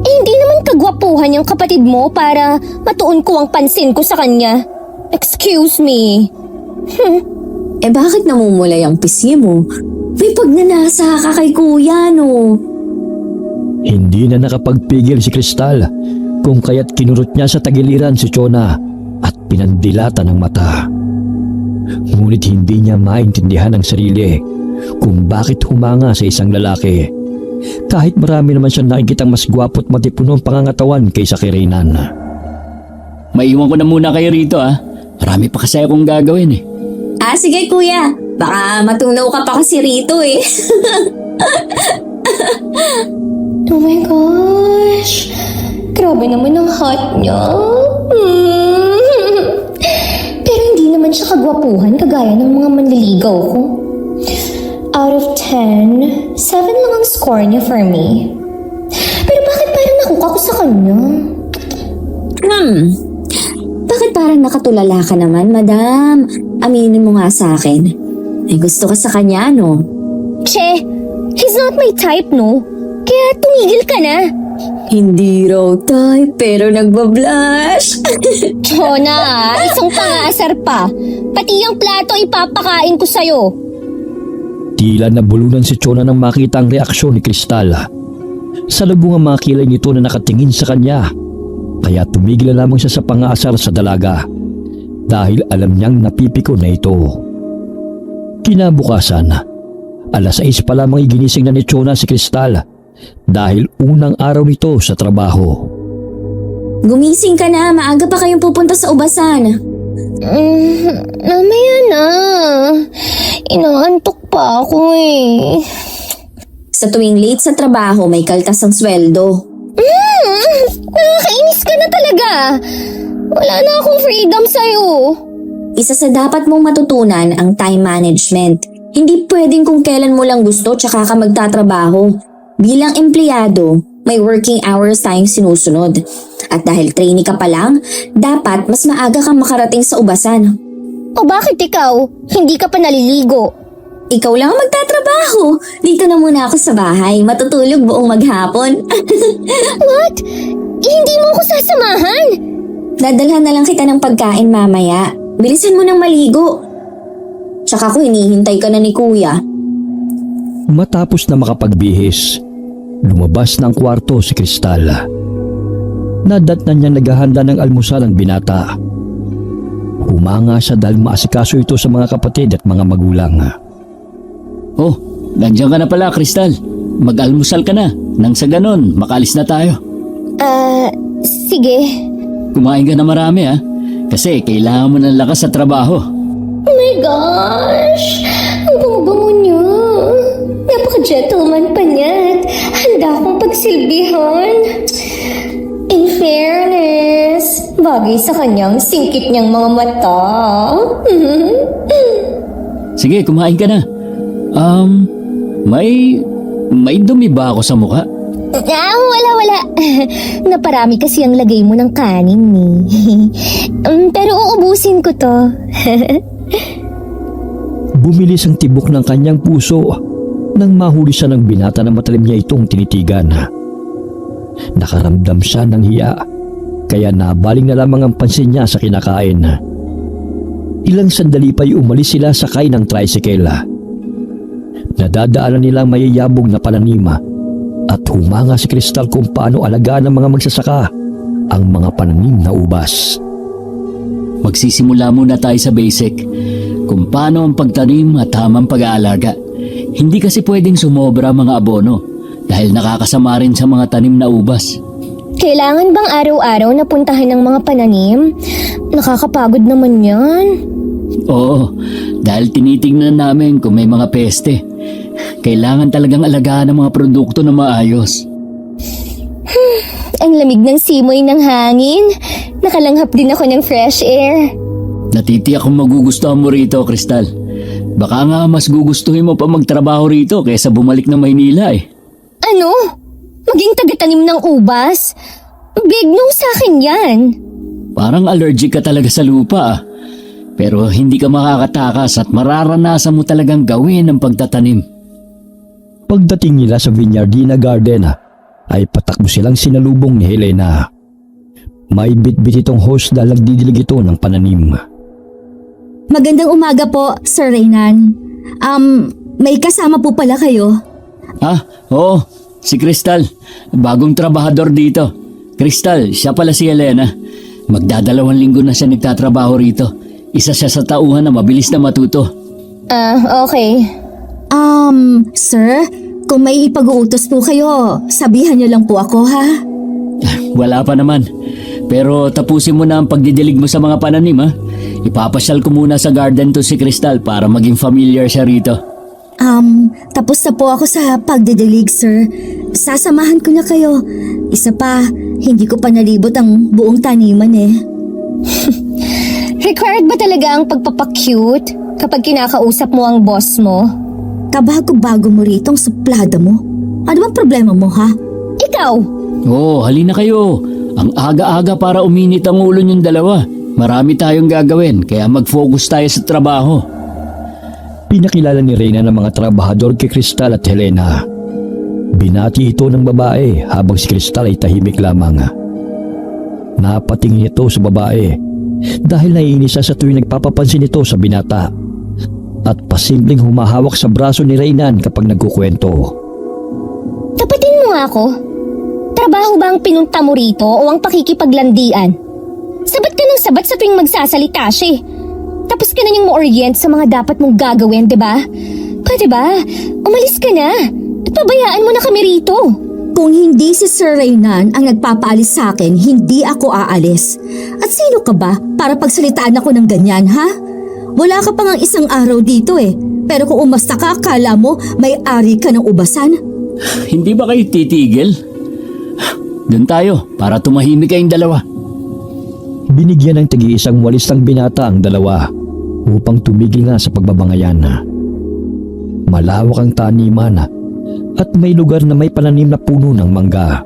hindi naman kagwapuhan yung kapatid mo para matuon ko ang pansin ko sa kanya. Excuse me. Bakit namumulay ang pisngi mo? May pagnanasa ka kay kuya no? Hindi na nakapagpigil si Cristal kung kaya't kinurot niya sa tagiliran si Chona at pinandilata ng mata. Ngunit hindi niya maintindihan ang sarili kung bakit humanga sa isang lalaki. Kahit marami naman siyang nakikitang mas gwapo at matipunong pangangatawan kaysa kay Reynan. Maiwan ko na muna kayo rito, ha? Marami pa kasi akong gagawin eh. Sige kuya, baka matunaw ka pa kasi rito eh. Oh my gosh, grabe naman ang hot niya. Pero hindi naman siya kagwapuhan kagaya ng mga manliligaw ko. Out of 10, 7 lang ang score niya for me. Pero bakit parang nakuka ko sa kanya? Bakit parang nakatulala ka naman, madam? Aminin mo nga sa akin. gusto ka sa kanya, no? Che, he's not my type, no? Kaya tumigil ka na. Hindi raw type, pero nagbablush. Chona, isang pangasar pa. Pati yung plato ipapakain ko sa'yo. Tila nabulunan si Chona nang makita ang reaksyon ni Kristal. Salubong ang mga kilay nito na nakatingin sa kanya. Kaya tumigil na lamang siya sa pangasar sa dalaga dahil alam niyang napipiko na ito. Kinabukasan, alas 6 pa lamang iginising na ni Chona si Kristal dahil unang araw nito sa trabaho. Gumising ka na, maaga pa kayong pupunta sa ubasan. Mamaya na. Inaantok pa ako eh. Sa tuwing late sa trabaho, may kaltas ang sweldo. Nakakainis ka na talaga. Wala na akong freedom sa'yo. Isa sa dapat mong matutunan ang time management. Hindi pwedeng kung kailan mo lang gusto tsaka ka magtatrabaho. Bilang empleyado, may working hours tayong sinusunod. At dahil trainee ka pa lang, dapat mas maaga kang makarating sa ubasan. O bakit ikaw? Hindi ka pa naliligo. Ikaw lang ang magtatrabaho. Dito na muna ako sa bahay. Matutulog buong maghapon. What? Hindi mo ako sasamahan? Dadalhan na lang kita ng pagkain mamaya. Bilisan mo nang maligo. Tsaka ko hinihintay ka na ni kuya. Matapos na makapagbihis, lumabas ng kwarto si Kristal. Nadatnan niya naghahanda ng almusal ang binata. Humanga siya dahil maasikaso ito sa mga kapatid at mga magulang. Oh, nandiyan ka na pala, Kristal. Mag-almusal ka na. Nang sa ganon, makalis na tayo. Sige. Kumain ka na marami kasi kailangan mo ng lakas sa trabaho. Oh my gosh! Ang bango-bango niya. Napaka-gentleman pa niya at handa akong pagsilbihan. In fairness, bagay sa kanyang singkit niyang mga mata. Sige, kumain ka na. May dumi ba ako sa mukha? Wala. Naparami kasi ang lagay mo ng kanin pero uubusin ko to. Bumilis ang tibok ng kanyang puso nang mahuli siya ng binata na matalim niya itong tinitigan. Nakaramdam siya ng hiya, kaya nabaling na lamang ang pansin niya sa kinakain. Ilang sandali pa'y umalis sila sakay ng tricycle. Nadadaanan nila ang mayayabong na pananim at humanga si Kristal kung paano alagaan ng mga magsasaka ang mga pananim na ubas. Magsisimula muna tayo sa basic, kung paano ang pagtanim at tamang pag-aalaga. Hindi kasi pwedeng sumobra mga abono dahil nakakasama rin sa mga tanim na ubas. Kailangan bang araw-araw na puntahan ng mga pananim? Nakakapagod naman yan. Oo, dahil tinitingnan namin kung may mga peste. Kailangan talagang alagaan ang mga produkto na maayos. Ang lamig ng simoy ng hangin. Nakalanghap din ako ng fresh air. Natitiyak kung magugustuhan mo rito, Kristal. Baka nga mas gugustuhin mo pa magtrabaho rito kaysa bumalik na Maynila Ano? Maging taga-tanim ng ubas? Big no sa akin yan. Parang allergic ka talaga sa lupa Pero hindi ka makakatakas at mararanasan mo talagang gawin ang pagtatanim. Pagdating nila sa Viñardina Garden, ay patakbo silang sinalubong ni Helena. May bitbit itong hose dahil nagdidilig ito ng pananim. Magandang umaga po, Sir Reynan. May kasama po pala kayo. Oo, si Kristal. Bagong trabahador dito. Kristal, siya pala si Helena. Magdadalawang linggo na siya nagtatrabaho rito. Isa siya sa tauhan na mabilis na matuto. Okay. Sir, kung may ipag-uutos po kayo, sabihan niyo lang po ako, ha? Wala pa naman. Pero tapusin mo na ang pagdidilig mo sa mga pananim, Ipapasyal ko muna sa garden to si Kristal para maging familiar siya rito. Tapos na po ako sa pagdidilig, sir. Sasamahan ko na kayo. Isa pa, hindi ko pa nalibot ang buong taniman Required ba talaga ang pagpapakyut kapag kinakausap mo ang boss mo? Kabago-bago mo rito ang suplada mo. Ano bang problema mo, ha? Ikaw! Halina kayo. Ang aga-aga para uminit ang ulo niyong dalawa. Marami tayong gagawin kaya mag-focus tayo sa trabaho. Pinakilala ni Reyna ng mga trabahador kay Cristal at Helena. Binati ito ng babae habang si Cristal ay tahimik lamang. Napatingin ito sa babae dahil naiinis siya sa tuwing nagpapapansin ito sa binata at pasimpleng humahawak sa braso ni Reynan kapag nagkukwento. Tapatin mo nga ako. Trabaho ba ang pinunta mo rito o ang pakikipaglandian? Sabat ka ng sabat sa tuwing magsasalita siya. Tapos ka na niyang ma-orient sa mga dapat mong gagawin, diba? Pwede ba? Umalis ka na at pabayaan mo na kami rito. Kung hindi si Sir Reynan ang nagpapaalis sa akin, hindi ako aalis. At sino ka ba para pagsalitaan ako ng ganyan, ha? Wala ka pa ngang isang araw dito eh. Pero kung umasta ka, akala mo may-ari ka ng ubasan? Hindi ba kayo titigil? Doon tayo para tumahimik kayong dalawa. Binigyan ng tagi-isang walis ng binata ang dalawa upang tumigil na sa pagbabangayan. Malawak ang taniman at may lugar na may pananim na puno ng mangga.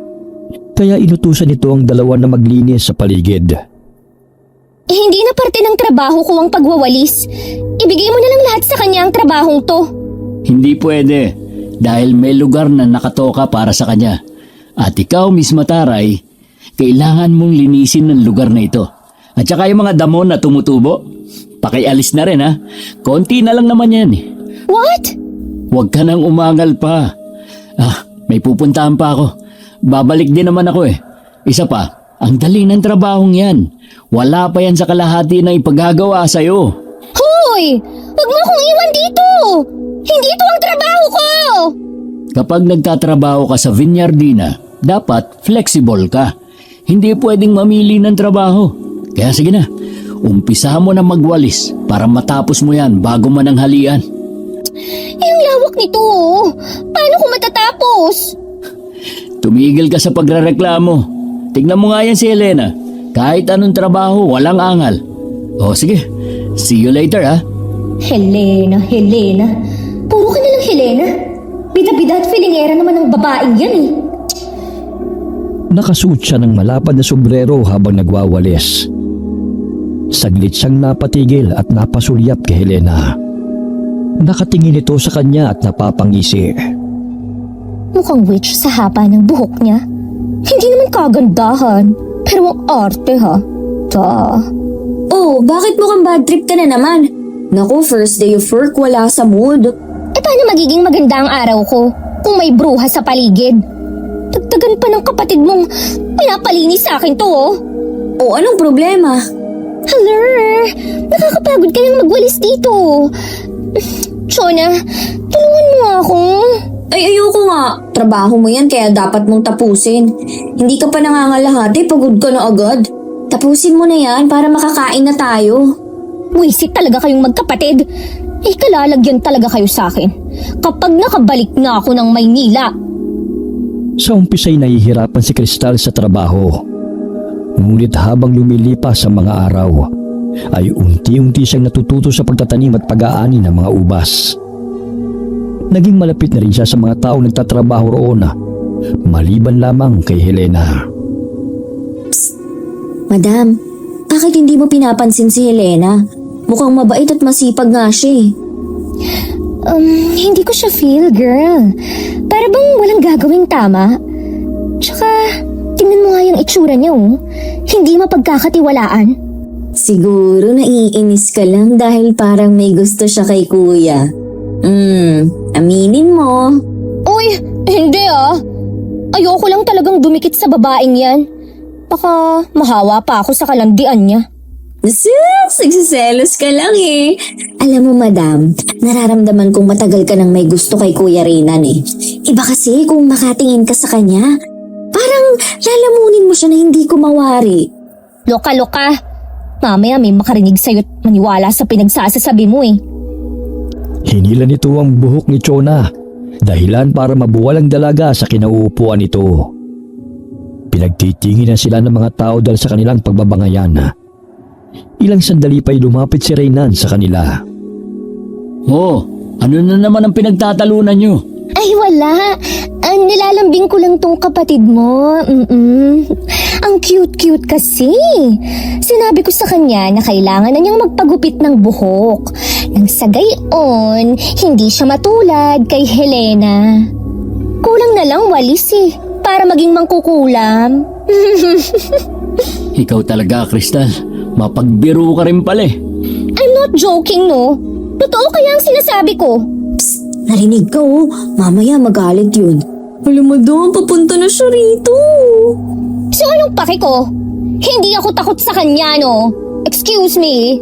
Kaya inutusan nito ang dalawa na maglinis sa paligid. Hindi na parte ng trabaho ko ang pagwawalis. Ibigay mo na lang lahat sa kanya ang trabahong to. Hindi pwede dahil may lugar na nakatoka para sa kanya. At ikaw, Miss Mataray, kailangan mong linisin ng lugar na ito. At saka yung mga damo na tumutubo, pakialis na rin ha. Konti na lang naman yan eh. What? Huwag ka nang umangal pa. May pupuntahan pa ako. Babalik din naman ako eh. Isa pa, ang dali ng trabahong yan. Wala pa yan sa kalahati na ipagagawa sa'yo. Hoy! Huwag mo akong iwan dito! Hindi ito ang trabaho ko! Kapag nagtatrabaho ka sa Vinyardina, dapat flexible ka. Hindi pwedeng mamili ng trabaho. Kaya sige na, umpisahan mo na magwalis para matapos mo yan bago mananghalian. Ang lawak nito oh. Paano ko matatapos? Tumigil ka sa pagrereklamo. Tignan mo nga yan si Helena. Kahit anong trabaho, walang angal. O sige, see you later ha. Helena. Puro ka na lang Helena. Bida-bida at filingera naman ng babaeng yan eh. Nakasuot siya ng malapad na sombrero habang nagwawalis. Saglit siyang napatigil at napasulyap kay Helena. Nakatingin ito sa kanya at napapangisi. Mukhang witch sa haba ng buhok niya. Hindi naman kagandahan. Pero ang arte ha. Oh, bakit mukhang bad trip ka na naman? Naku, first day of work, wala sa mood. Paano magiging maganda ang araw ko kung may bruha sa paligid? Dagdagan pa ng kapatid mong pinapalinis sa akin to oh. Oh, anong problema? Hello! Nakakapagod kayang magwalis dito. Chona, tulungan mo ako. Ay, ayoko nga. Trabaho mo yan kaya dapat mong tapusin. Hindi ka pa nangangalahati, pagod ka na agad. Tapusin mo na yan para makakain na tayo. Wisit talaga kayong magkapatid. Kalalagyan talaga kayo sa akin kapag nakabalik na ako ng Maynila. Sa umpisa'y nahihirapan si Cristal sa trabaho. Ngunit habang lumilipas ang mga araw, ay unti-unti siyang natututo sa pagtatanim at pag-aani ng mga ubas. Naging malapit na rin siya sa mga taong nagtatrabaho roon, maliban lamang kay Helena. Madam, bakit hindi mo pinapansin si Helena? Mukhang mabait at masipag nga siya eh. Hindi ko siya feel, girl. Para bang walang gagawing tama. Tsaka, tingnan mo nga yung itsura niya oh. Hindi mapagkakatiwalaan. Siguro naiinis ka lang dahil parang may gusto siya kay kuya. Aminin mo. Uy, hindi ah. Ayoko lang talagang dumikit sa babaeng yan. Baka mahawa pa ako sa kalandian niya. Sus, nagsiselos ka lang eh. Alam mo madam, nararamdaman kong matagal ka nang may gusto kay Kuya Reynan eh. Iba kasi kung makatingin ka sa kanya, parang lalamunin mo siya na hindi ko mawari. Loka-loka. Mamaya may makarinig sa'yo at maniwala sa pinagsasasabi mo eh. Hinila nito ang buhok ni Chona, dahilan para mabuwal ang dalaga sa kinauupuan nito. Pinagtitinginan sila ng mga tao dahil sa kanilang pagbabangayan. Ilang sandali pa'y lumapit si Reynan sa kanila. Oh, ano na naman ang pinagtatalunan nyo? Ay wala. Nilalambing ko lang tong kapatid mo. Ang cute-cute kasi. Sinabi ko sa kanya na kailangan na niyang magpagupit ng buhok. Nang sa gayon, hindi siya matulad kay Helena. Kulang na lang walis para maging mangkukulam. Ikaw talaga, Crystal. Mapagbiro ka rin pala eh. I'm not joking, no? Totoo kaya ang sinasabi ko. Narinig ka oh, mamaya magalit yun. Alam mo doon, papunta na siya rito. So anong paki ko? Hindi ako takot sa kanya, no? Excuse me.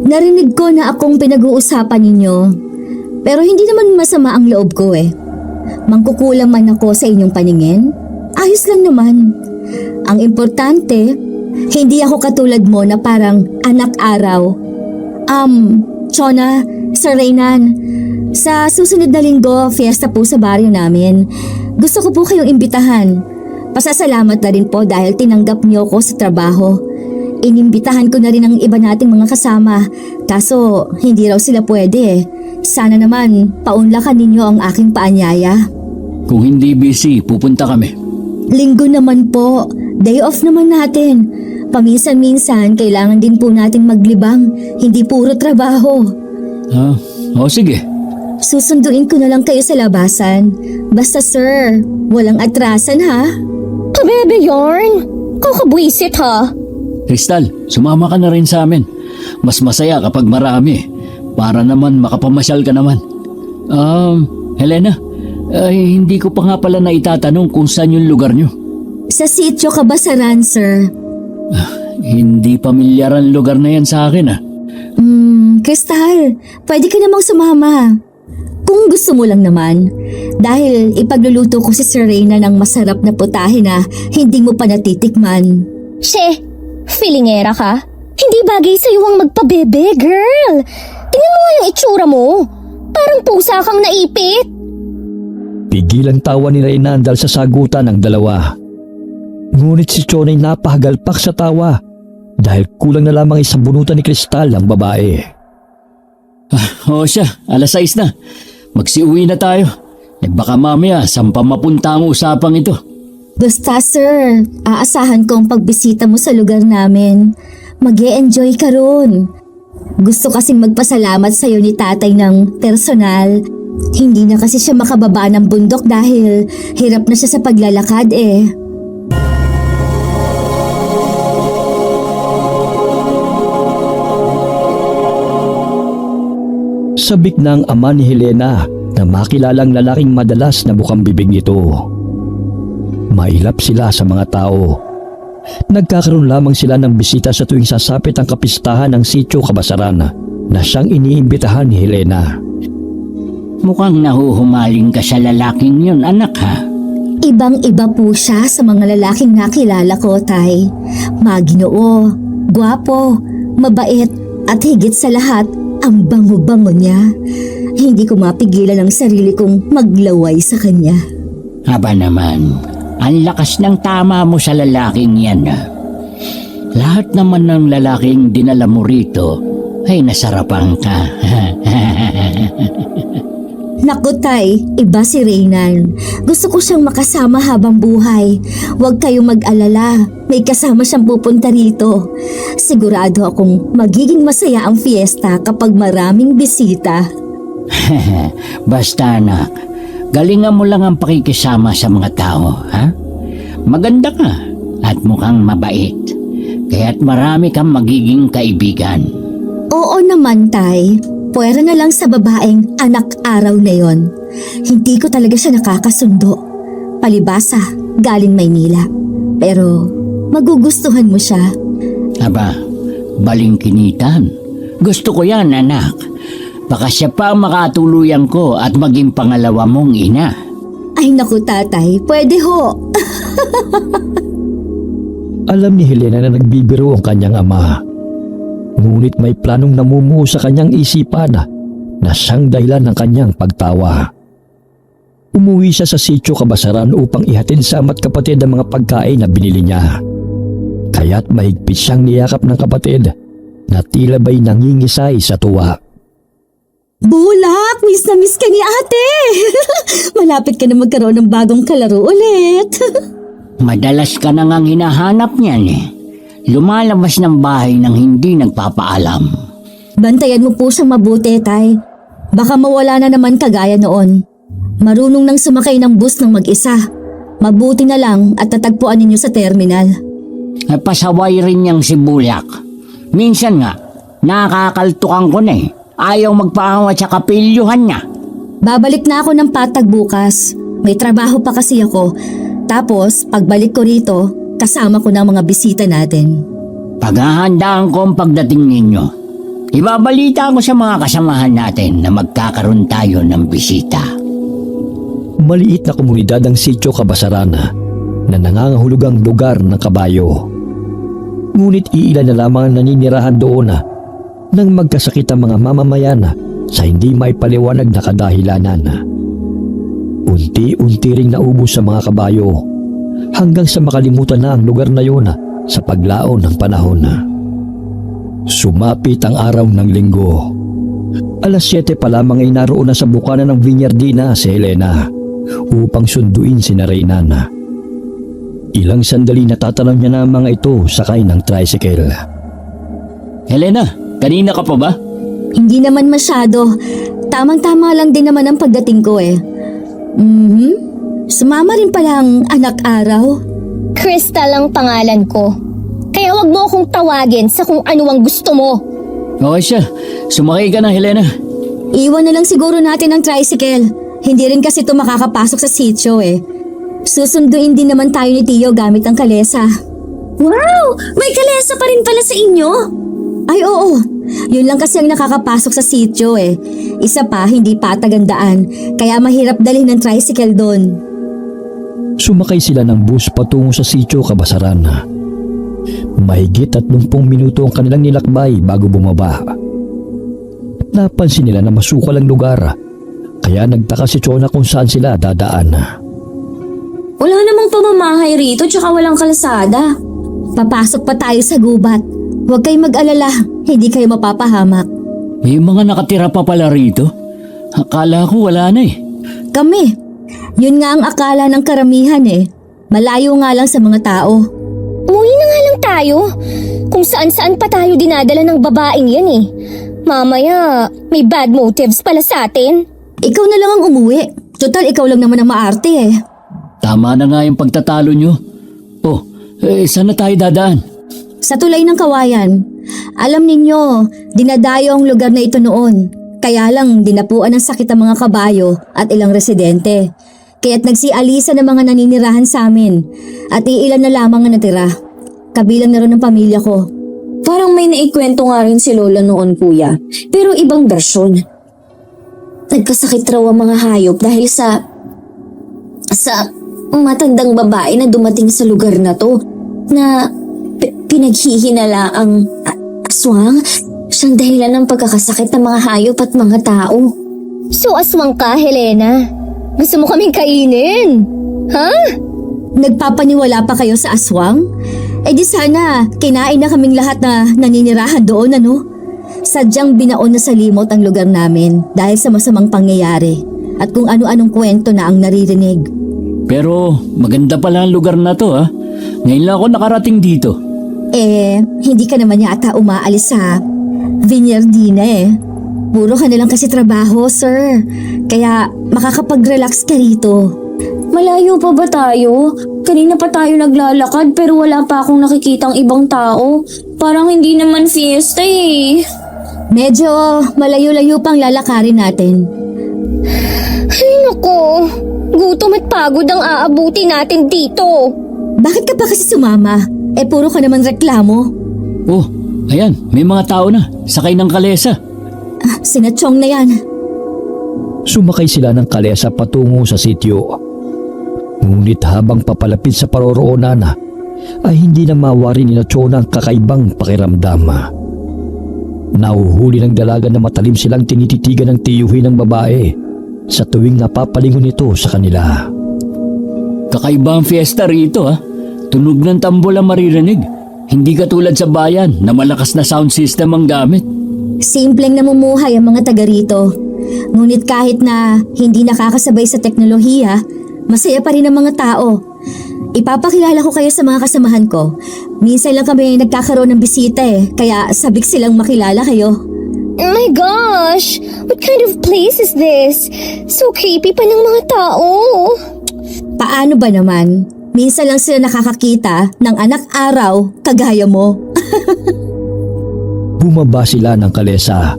Narinig ko na akong pinag-uusapan ninyo. Pero hindi naman masama ang loob ko eh. Mangkukulang man ako sa inyong paningin, ayos lang naman. Ang importante, hindi ako katulad mo na parang anak araw. Chona, Sir Reynan, sa susunod na linggo, fiesta po sa baryo namin. Gusto ko po kayong imbitahan. Pasasalamat na rin po dahil tinanggap niyo ko sa trabaho. Inimbitahan ko na rin ang iba nating mga kasama, kaso hindi raw sila pwede eh. Sana naman, paunlakan ninyo ang aking paanyaya. Kung hindi busy, pupunta kami. Linggo naman po, day off naman natin. Paminsan-minsan, kailangan din po natin maglibang, hindi puro trabaho. O sige. Susunduin ko na lang kayo sa labasan. Basta sir, walang atrasan ha. Kabebe yarn. Kakabwisit ha. Crystal, sumama ka na rin sa amin. Mas masaya kapag marami. Para naman makapamasyal ka naman. Helena, hindi ko pa nga pala na itatanong kung saan yung lugar nyo. Sa sitio Kabasaran, sir. Hindi pamilyar ang lugar na yan sa akin Crystal, pwede ka namang sumama. Kung gusto mo lang naman. Dahil ipagluluto ko si Sir Reyna ng masarap na putahe na hindi mo pa natitikman. She, feelingera ka? Hindi bagay sa'yo ang magpabebe, girl. Tingnan mo nga yung itsura mo. Parang pusa kang naipit. Pigilang tawa ni Reynan dahil sa sagutan ng dalawa. Ngunit si Chona ay napahagalpak sa tawa dahil kulang na lamang isang bunutan ni Crystal ang babae. O siya, 6:00 na. Magsiuwi na tayo. Baka mamaya, saan pa mapunta ang usapang ito? Basta sir, aasahan ko ang pagbisita mo sa lugar namin. Mag-e-enjoy ka ron. Gusto kasing magpasalamat sa'yo ni tatay ng personal. Hindi na kasi siya makababa ng bundok dahil hirap na siya sa paglalakad eh. Sabik ng ama ni Helena na makilalang lalaking madalas na bukang bibig nito. Mailap sila sa mga tao. Nagkakaroon lamang sila ng bisita sa tuwing sasapit ang kapistahan ng sitio Kabasaran na siyang iniimbitahan ni Helena. Mukhang nahuhumaling ka sa lalaking yun, anak ha? Ibang-iba po siya sa mga lalaking nakilala ko, Tay. Maginoo, gwapo, mabait, at higit sa lahat, ang bango-bango niya. Hindi ko mapigilan ang sarili kong maglaway sa kanya. Aba naman, ang lakas ng tama mo sa lalaking yan. Lahat naman ng lalaking dinala mo rito ay nasarapan ka. Naku Tay, iba si Reynan. Gusto ko siyang makasama habang buhay. Huwag kayong mag-alala, may kasama siyang pupunta rito. Sigurado akong magiging masaya ang fiesta kapag maraming bisita. Basta anak, galingan mo lang ang pakikisama sa mga tao, ha? Maganda ka at mukhang mabait. Kaya't marami kang magiging kaibigan. Oo naman, Tay. Pwera na lang sa babaeng anak araw na yon. Hindi ko talaga siya nakakasundo. Palibasa, galing Maynila. Pero magugustuhan mo siya. Aba, balingkinitan. Gusto ko yan, anak. Baka siya pa ang makatuluyan ko at maging pangalawa mong ina. Ay naku tatay, pwede ho. Alam ni Helena na nagbibiro ang kanyang ama. Ngunit may planong namumuo sa kanyang isipan na siyang dahilan ng kanyang pagtawa. Umuwi siya sa sitio Kabasaran upang ihatid sa ama't kapatid ang mga pagkain na binili niya. Kaya't mahigpit siyang niyakap ng kapatid na tila ba'y nangingisay sa tuwa. Bulak, miss na miss ka ni ate. Malapit ka na magkaroon ng bagong kalaro ulit. Madalas ka na ngang hinahanap niyan eh. Lumalabas ng bahay nang hindi nagpapaalam. Bantayan mo po siyang mabuti, Tay. Baka mawala na naman kagaya noon. Marunong nang sumakay ng bus ng mag-isa. Mabuti na lang at tatagpuan ninyo sa terminal. Pasaway rin niyang si Bulak. Minsan nga, nakakaltukan ko na eh. Ayaw magpaawat sa kapilyuhan niya. Babalik na ako ng Patag bukas. May trabaho pa kasi ako. Tapos, pagbalik ko rito, kasama ko na ang mga bisita natin. Paghahandaan ko ang pagdating ninyo. Ibabalita ko sa mga kasamahan natin na magkakaroon tayo ng bisita. Maliit na komunidad ang Sitio Kabasarana na nangangahulugang lugar ng kabayo. Ngunit iilan na lamang ang naninirahan doon nang magkasakit ang mga mamamayan sa hindi maipaliwanag na kadahilanan. Unti-unti ring naubos sa mga kabayo hanggang sa makalimutan na ang lugar na yun sa paglaon ng panahon. Sumapit ang araw ng linggo. Alas 7 pa lamang ay naroon na sa bukana ng Viñardina si Helena upang sunduin si Reynan. Ilang sandali natatanaw niya na ang mga ito sakay ng tricycle. Helena, kanina ka pa ba? Hindi naman masyado. Tamang-tama lang din naman ang pagdating ko eh. Sumama rin pala ang anak araw. Crystal ang pangalan ko. Kaya wag mo akong tawagin sa kung ano ang gusto mo. Okay siya, sumakay ka na Helena. Iwan na lang siguro natin ang tricycle. Hindi rin kasi ito makakapasok sa sitio eh. Susunduin din naman tayo ni Tio gamit ang kalesa. Wow! May kalesa pa rin pala sa inyo? Ay oo, yun lang kasi ang nakakapasok sa sitio eh. Isa pa, hindi patagandaan, kaya mahirap dalhin ng tricycle doon. Sumakay sila ng bus patungo sa Sitio Kabasarana. Mahigit 30 minuto ang kanilang nilakbay bago bumaba. Napansin nila na masukal ang lugar, kaya nagtaka si Chona kung saan sila dadaan. Wala namang pamamahay rito tsaka walang kalsada. Papasok pa tayo sa gubat. Huwag kayong mag-alala, hindi kayo mapapahamak. May mga nakatira pa pala rito. Akala ko wala na eh. Kami, yun nga ang akala ng karamihan eh. Malayo nga lang sa mga tao. Umuwi na nga lang tayo. Kung saan-saan pa tayo dinadala ng babaeng yan eh. Mamaya, may bad motives pala sa atin. Ikaw na lang ang umuwi. Total, ikaw lang naman ang maarte eh. Tama na nga yung pagtatalo nyo. Oh, saan na tayo dadaan? Sa tulay ng Kawayan. Alam ninyo, dinadayo ang lugar na ito noon. Kaya lang dinapuan ng sakit ang mga kabayo at ilang residente. Kaya't nagsialisa ng mga naninirahan sa amin. At iilan na lamang ang natira. Kabilang na rin ng pamilya ko. Parang may naikwento nga rin si Lola noon, kuya. Pero ibang bersyon. Nagkasakit raw ang mga hayop dahil sa matandang babae na dumating sa lugar na to na pinaghihinala ang aswang. Siyang dahilan ng pagkakasakit ng mga hayop at mga tao. So aswang ka, Helena. Gusto mo kaming kainin? Ha? Nagpapaniwala pa kayo sa aswang? Eh di sana, kinain na kaming lahat na naninirahan doon ano? Sadyang binaon na sa limot ang lugar namin dahil sa masamang pangyayari at kung ano-anong kwento na ang naririnig. Pero maganda pala ang lugar na to ha. Ngayon lang ako nakarating dito. Eh, hindi ka naman yata umaalis sa Viñardina eh. Puro ka na lang kasi trabaho, sir. Kaya makakapag-relax ka rito. Malayo pa ba tayo? Kanina pa tayo naglalakad pero wala pa akong nakikitang ibang tao. Parang hindi naman fiesta eh. Medyo malayo-layo pang lalakarin natin. Ay naku, gutom at pagod ang aabuti natin dito. Bakit ka pa kasi sumama? Eh puro ka naman reklamo. Oh, ayan, may mga tao na. Sakay ng kalesa. Sina Chong na yan. Sumakay sila ng kalesa patungo sa sitio. Ngunit habang papalapit sa paroroonan ay hindi na mawari ni Chona ang kakaibang pakiramdam. Nahuhuli ng dalaga na matalim silang tinititigan ng tiyuhin ng babae sa tuwing napapalingon nito sa kanila. Kakaiba ang fiesta rito ha. Tunog ng tambol ang maririnig. Hindi katulad sa bayan na malakas na sound system ang gamit. Simpleng namumuhay ang mga taga rito. Ngunit kahit na hindi nakakasabay sa teknolohiya, masaya pa rin ang mga tao. Ipapakilala ko kayo sa mga kasamahan ko. Minsan lang kami nagkakaroon ng bisita eh, kaya sabik silang makilala kayo. Oh my gosh! What kind of place is this? So creepy pa ng mga tao. Paano ba naman? Minsan lang sila nakakakita ng anak araw kagaya mo. Bumaba sila ng kalesa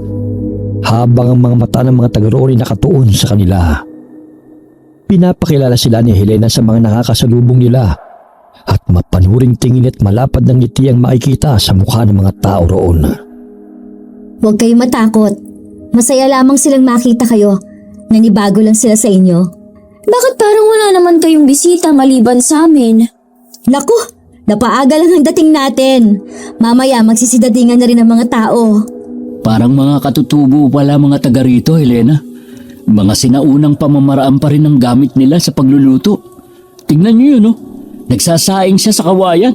habang ang mga mata ng mga taga roon ay nakatuon sa kanila. Pinapakilala sila ni Helena sa mga nakakasalubong nila at mapanuring tingin at malapad ng ngiti ang makikita sa mukha ng mga tao roon. Huwag kayong matakot. Masaya lamang silang makita kayo. Nanibago lang sila sa inyo. Bakit parang wala naman kayong bisita maliban sa amin? Naku, napaaga lang ang dating natin. Mamaya magsisidatingan na rin ang mga tao. Parang mga katutubo pala mga taga rito, Helena. Mga sinaunang pamamaraan pa rin ang gamit nila sa pagluluto. Tingnan niyo yun, oh. Nagsasaing siya sa kawayan.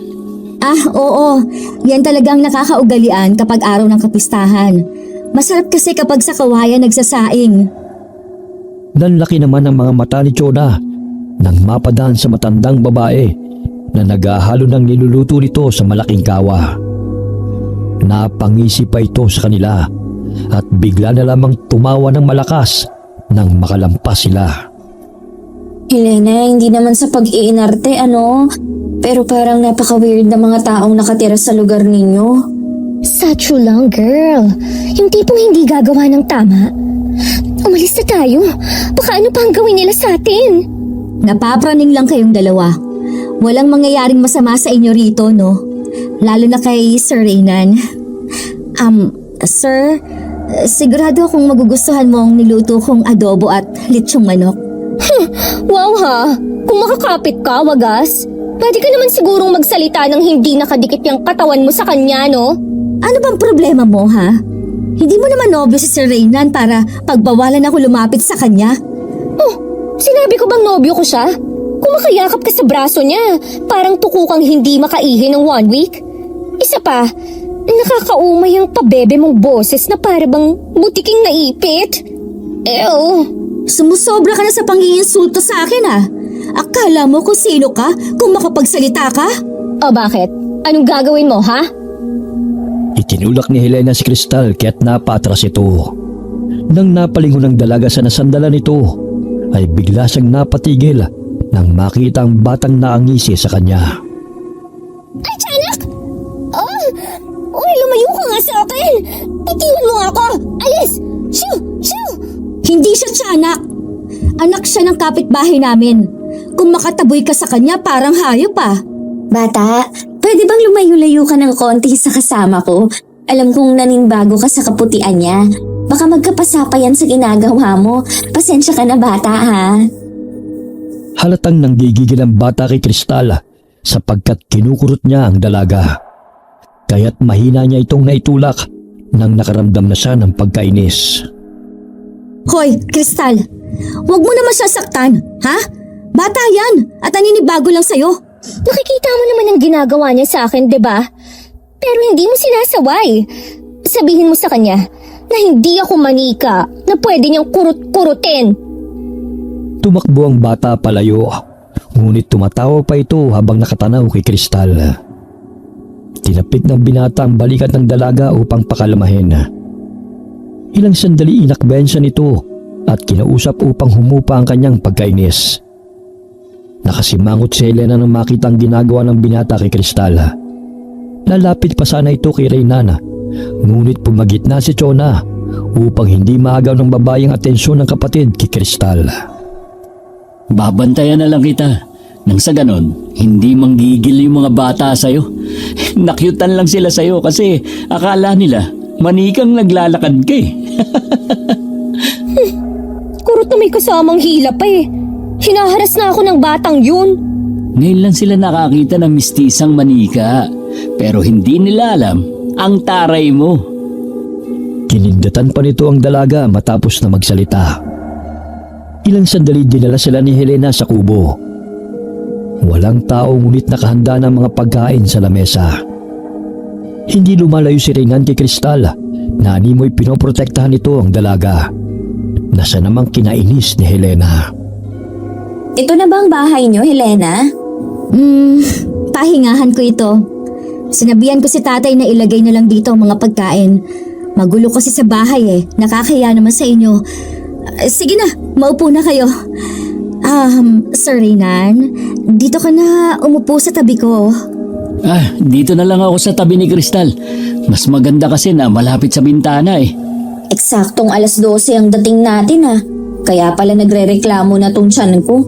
Ah, oo. Yan talagang nakakaugalian kapag araw ng kapistahan. Masarap kasi kapag sa kawayan nagsasaing. Nanlaki naman ang mga mata ni Chona nang mapadaan sa matandang babae na naghahalo ng niluluto nito sa malaking kawa. Napangisi pa ito sa kanila at bigla na lamang tumawa ng malakas nang makalampas sila. Helena, hindi naman sa pag-iinarte, ano? Pero parang napaka-weird na mga taong nakatira sa lugar ninyo. Satcho lang, girl. Yung tipong hindi gagawa ng tama. Umalis na tayo. Baka ano pa ang gawin nila sa atin? Napapraning lang kayong dalawa. Walang mangyayaring masama sa inyo rito, no? Lalo na kay Sir Reynan. Sir, sigurado akong magugustuhan mo ang niluto kong adobo at litsyong manok. Wow ha! Kung makakapit ka, wagas. Pwede ka naman sigurong magsalita ng hindi nakadikit yung katawan mo sa kanya, no? Ano bang problema mo, ha? Hindi mo naman nobyo si Sir Reynan para pagbawalan ako lumapit sa kanya? Oh, sinabi ko bang nobyo ko siya? Kung makayakap ka sa braso niya, parang tukukang hindi makaihi ng 1 week. Isa pa, nakakaumay ang pabebe mong boses na para bang butiking naipit. Ew! Sumusobra ka na sa pang-iinsulto sa akin, ha? Akala mo kung sino ka kung makapagsalita ka? O bakit? Anong gagawin mo, ha? Itinulak ni Helena si Kristal kaya't napatras ito. Nang napalingon ng dalaga sa nasandalan nito, ay bigla siyang napatigil nang makita ang batang naangisi sa kanya. Ay, Tiyanak! Oh! Uy, lumayo ka nga sa akin! Bitiwan mo nga ako! Alis! Shoo! Shoo! Hindi siya tiyanak. Anak siya ng kapitbahay namin. Kung makataboy ka sa kanya, parang hayop pa. Bata, pwede bang lumayo-layo ka ng konti sa kasama ko? Alam kong nanimbago ka sa kaputian niya. Baka magkapasapa yan sa ginagawa mo. Pasensya ka na, bata, ha? Halatang nanggigigil ang bata kay Kristal sapagkat kinukurot niya ang dalaga. Kaya't mahina niya itong naitulak nang nakaramdam na siya ng pagkainis. Hoy, Kristal, huwag mo naman siya saktan, ha? Bata yan at naninibago lang sa'yo. Nakikita mo naman ang ginagawa niya sa akin, 'di ba? Pero hindi mo sinasaway. Sabihin mo sa kanya na hindi ako manika na pwede niyang kurut-kurutin. Tumakbo ang bata palayo, ngunit tumatawa pa ito habang nakatanaw kay Kristal. Tinapik ng binata ang balikat ng dalaga upang pakalamahin. Ilang sandali inakbayan siya nito at kinausap upang humupa ang kanyang pagkainis. Nakasimangot si Helena nang makita ang ginagawa ng binata kay Kristal. Lalapit pa sana ito kay Reynan, ngunit pumagitna si Chona upang hindi maagaw ng babae ang atensyon ng kapatid kay Kristal. Babantayan na lang kita. Nang sa ganon, hindi manggigil yung mga bata sa'yo. Nakyutan lang sila sa'yo kasi akala nila manikang naglalakad ka eh. Kurot na may kasamang hila pa eh. Hinaharas na ako ng batang yun. Ngayon lang sila nakakita ng mistisang manika. Pero hindi nila alam ang taray mo. Kinindatan pa nito ang dalaga matapos na magsalita. Ilang sandali dinala sila ni Helena sa kubo. Walang tao ngunit nakahanda ng mga pagkain sa lamesa. Hindi lumalayo si Reynan kay Kristal na animoy pinoprotektahan nito ang dalaga na siya namang kinainis ni Helena. Ito na ba ang bahay niyo, Helena? Pahingahan ko ito. Sinabihan ko si tatay na ilagay na lang dito ang mga pagkain Magulo kasi sa bahay eh. Nakakaya naman sa inyo. Sige na, maupo na kayo. Sir Reynan, dito ka na umupo sa tabi ko. Dito na lang ako sa tabi ni Kristal. Mas maganda kasi na malapit sa bintana eh. Eksaktong 12:00 ang dating natin Kaya pala nagre-reklamo na tong tiyan ko.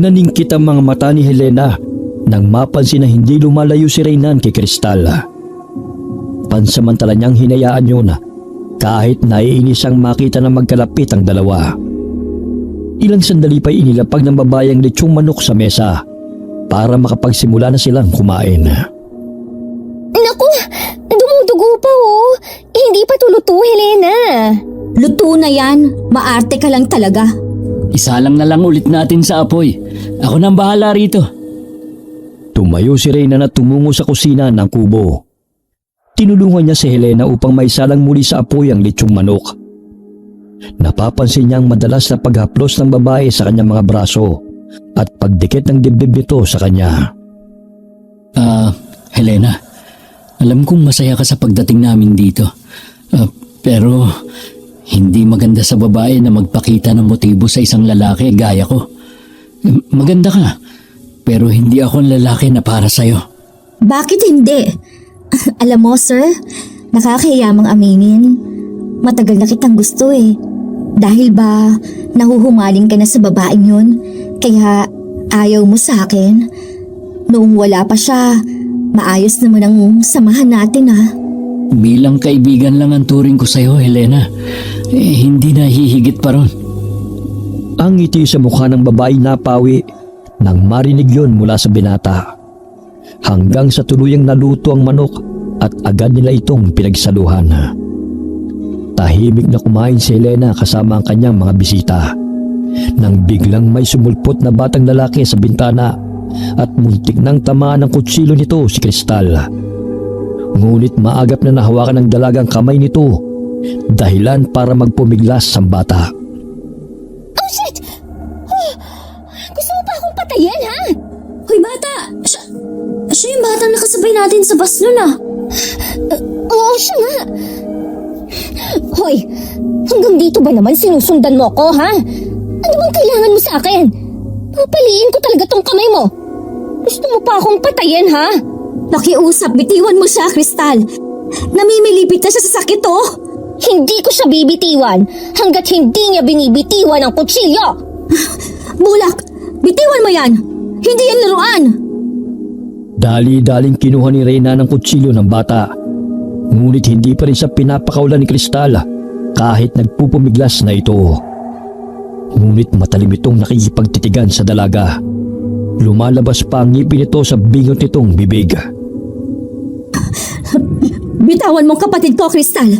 Naningkit ang mga mata ni Helena nang mapansin na hindi lumalayo si Reynan kay Kristal. Pansamantala niyang hinayaan yun kahit naiinis ang makita na magkalapit ang dalawa. Ilang sandali pa inilapag ng babae ang lechong manok sa mesa para makapagsimula na silang kumain. Naku, dumudugo pa oh. Hindi pa tuluto, Helena. Luto na yan. Maarte ka lang talaga. Isa lang na lang ulit natin sa apoy. Ako nang bahala rito. Tumayo si Reynan at tumungo sa kusina ng kubo. Tinulungan niya si Helena upang maisalang muli sa apoy ang lechong manok. Napapansin niyang madalas na paghaplos ng babae sa kanyang mga braso at pagdikit ng dibdib nito sa kanya. Helena, alam kong masaya ka sa pagdating namin dito. Pero hindi maganda sa babae na magpakita ng motibo sa isang lalaki gaya ko. Maganda ka, pero hindi ako ang lalaki na para sa'yo. Bakit hindi? Alam mo, sir, nakakahiyamang aminin. Matagal na kitang gusto eh. Dahil ba nahuhumaling ka na sa babaeng yun, kaya ayaw mo sa akin? Noong wala pa siya, maayos naman ang samahan natin Bilang kaibigan lang ang turing ko sa'yo, Helena. Hindi na hihigit pa ron. Ang ngiti sa mukha ng babae napawi nang marinig yon mula sa binata. Hanggang sa tuluyang naluto ang manok at agad nila itong pinagsaluhan. Tahimik na kumain si Helena kasama ang kanyang mga bisita. Nang biglang may sumulpot na batang lalaki sa bintana at muntik nang tamaan ng kutsilo nito si Kristal. Ngunit maagap na nahawakan ng dalagang kamay nito, dahilan para magpumiglas ang bata. Oh shit! Gusto mo pa akong patayin, ha? Hoy bata! Siya yung batang nakasabay natin sa bus nun Oo, siya nga. Hoy, hanggang dito ba naman sinusundan mo ko, ha? Ano bang kailangan mo sa akin? Papaliin ko talaga tong kamay mo. Gusto mo pa akong patayin, ha? Nakiusap, bitiwan mo siya, Kristal. Namimilipit na siya sa sakit Hindi ko siya bibitiwan hanggat hindi niya binibitiwan ang kutsilyo. Bulak! Bitiwan mo yan! Hindi yan laruan! Dali-daling kinuha ni Reyna ng kutsilyo ng bata. Ngunit hindi pa rin siya pinapakawalan ni Kristal kahit nagpupumiglas na ito. Ngunit matalim itong nakikipagtitigan sa dalaga. Lumalabas pa ang ngipin nito sa bingot nitong bibig. Bitawan mong kapatid ko, Kristal!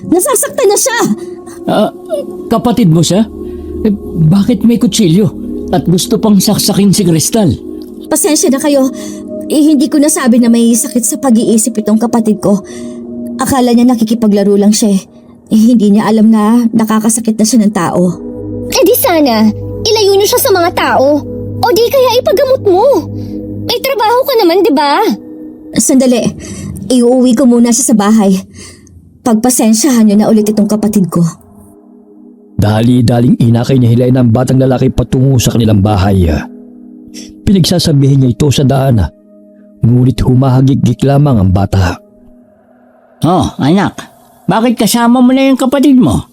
Nasasaktan na siya! Kapatid mo siya? Bakit may kutsilyo at gusto pang saksakin si Kristal? Pasensya na kayo. Hindi ko nasabi na may sakit sa pag-iisip itong kapatid ko. Akala niya nakikipaglaro lang siya. Hindi niya alam na nakakasakit na siya ng tao. Di sana, ilayo niyo siya sa mga tao. O di kaya ipagamot mo. May trabaho ka naman, di ba? Sandali. Iuwi ko muna siya sa bahay. Pagpasensyahan niyo na ulit itong kapatid ko. Dali-daling inakay ni Helena ang batang lalaki patungo sa kanilang bahay. Pinagsasabihin niya ito sa daan, ngunit humahagik-gik lamang ang bata. Oh, anak, bakit kasama mo na yung kapatid mo?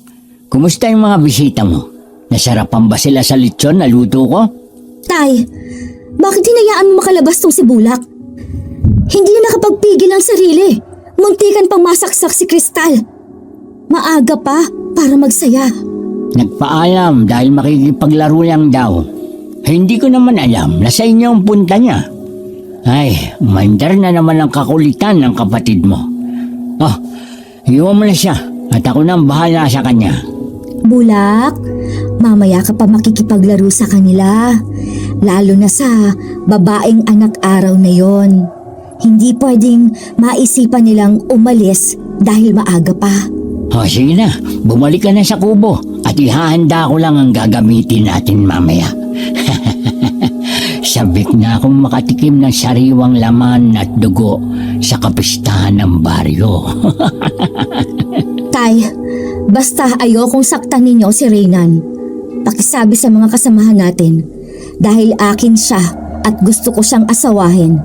Kumusta yung mga bisita mo? Nasarapan ba sila sa lechon na luto ko? Tay, bakit hinayaan mo makalabas tong si Bulak? Hindi na nakapagpigil ang sarili. Muntikan pang masaksak si Kristal. Maaga pa para magsaya. Nagpaalam dahil makikipaglaro lang daw. Hindi ko naman alam na sa inyo ang punta niya. Ay, mandar na naman ang kakulitan ng kapatid mo. Oh, iwan mo na siya at ako nang bahala sa kanya. Bulak, mamaya ka pa makikipaglaro sa kanila. Lalo na sa babaeng anak araw na yon. Hindi pwedeng maisipan nilang umalis dahil maaga pa. Oh, sige na, bumalik ka na sa kubo at ihahanda ko lang ang gagamitin natin mamaya. Sabik na akong makatikim ng sariwang laman at dugo sa kapistahan ng baryo. Tay, basta ayokong saktan ninyo si Reynan. Pakisabi sa mga kasamahan natin dahil akin siya at gusto ko siyang asawahin.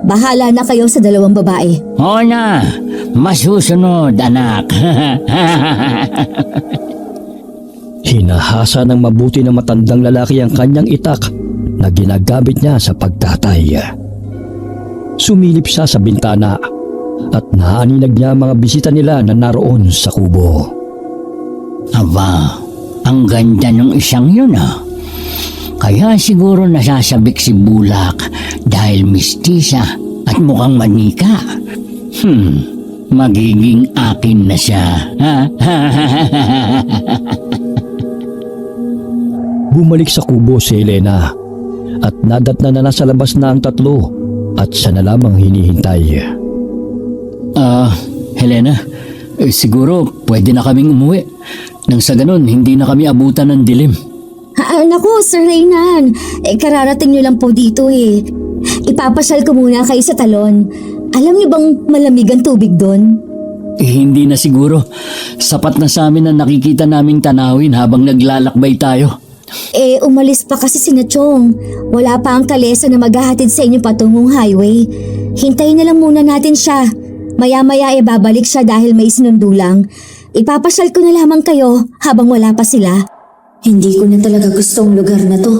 Bahala na kayo sa dalawang babae. Oo na, masusunod anak. Hinahasa ng mabuti ng matandang lalaki ang kanyang itak na ginagamit niya sa pagtatay. Sumilip siya sa bintana at naaninag niya ang mga bisita nila na naroon sa kubo. Aba, ang ganda ng isang yun ah. Kaya siguro nasasabik si Bulak dahil mistisa at mukhang manika. Magiging akin na siya. Bumalik sa kubo si Helena at nadatna na nasa labas na ang tatlo at siya na lamang hinihintay. Helena, siguro pwede na kaming umuwi. Nang sa ganun, hindi na kami abutan ng dilim. Naku, Sir Reynan. Kararating nyo lang po dito eh. Ipapasyal ko muna kayo sa talon. Alam niyo bang malamig ang tubig doon? Hindi na siguro. Sapat na sa amin ang nakikita naming tanawin habang naglalakbay tayo. Umalis pa kasi si Chong. Wala pa ang kalesa na maghahatid sa inyo patungong highway. Hintayin na lang muna natin siya. Maya-maya babalik siya dahil may sinundo lang. Ipapasyal ko na lamang kayo habang wala pa sila. Hindi ko na talaga gustong lugar na to.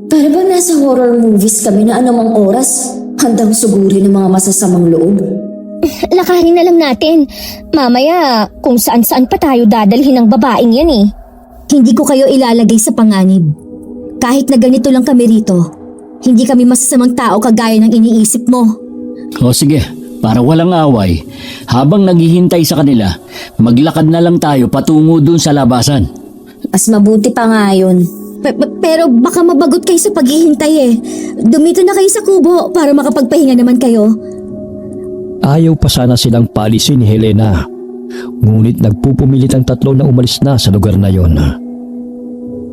Para bang nasa horror movies kami na anumang oras, handang sugurin ng mga masasamang loob. Lakarin na lang natin. Mamaya, kung saan-saan pa tayo dadalhin ng babaeng yan eh. Hindi ko kayo ilalagay sa panganib. Kahit na ganito lang kami rito, hindi kami masasamang tao kagaya ng iniisip mo. O sige, para walang away, habang naghihintay sa kanila, maglakad na lang tayo patungo dun sa labasan. Mas mabuti pa nga yun. Pero baka mabagot kayo sa paghihintay eh. Dumito na kayo sa kubo para makapagpahinga naman kayo. Ayaw pa sana silang paalisin ni Helena. Ngunit nagpupumilit ang tatlo na umalis na sa lugar na yon.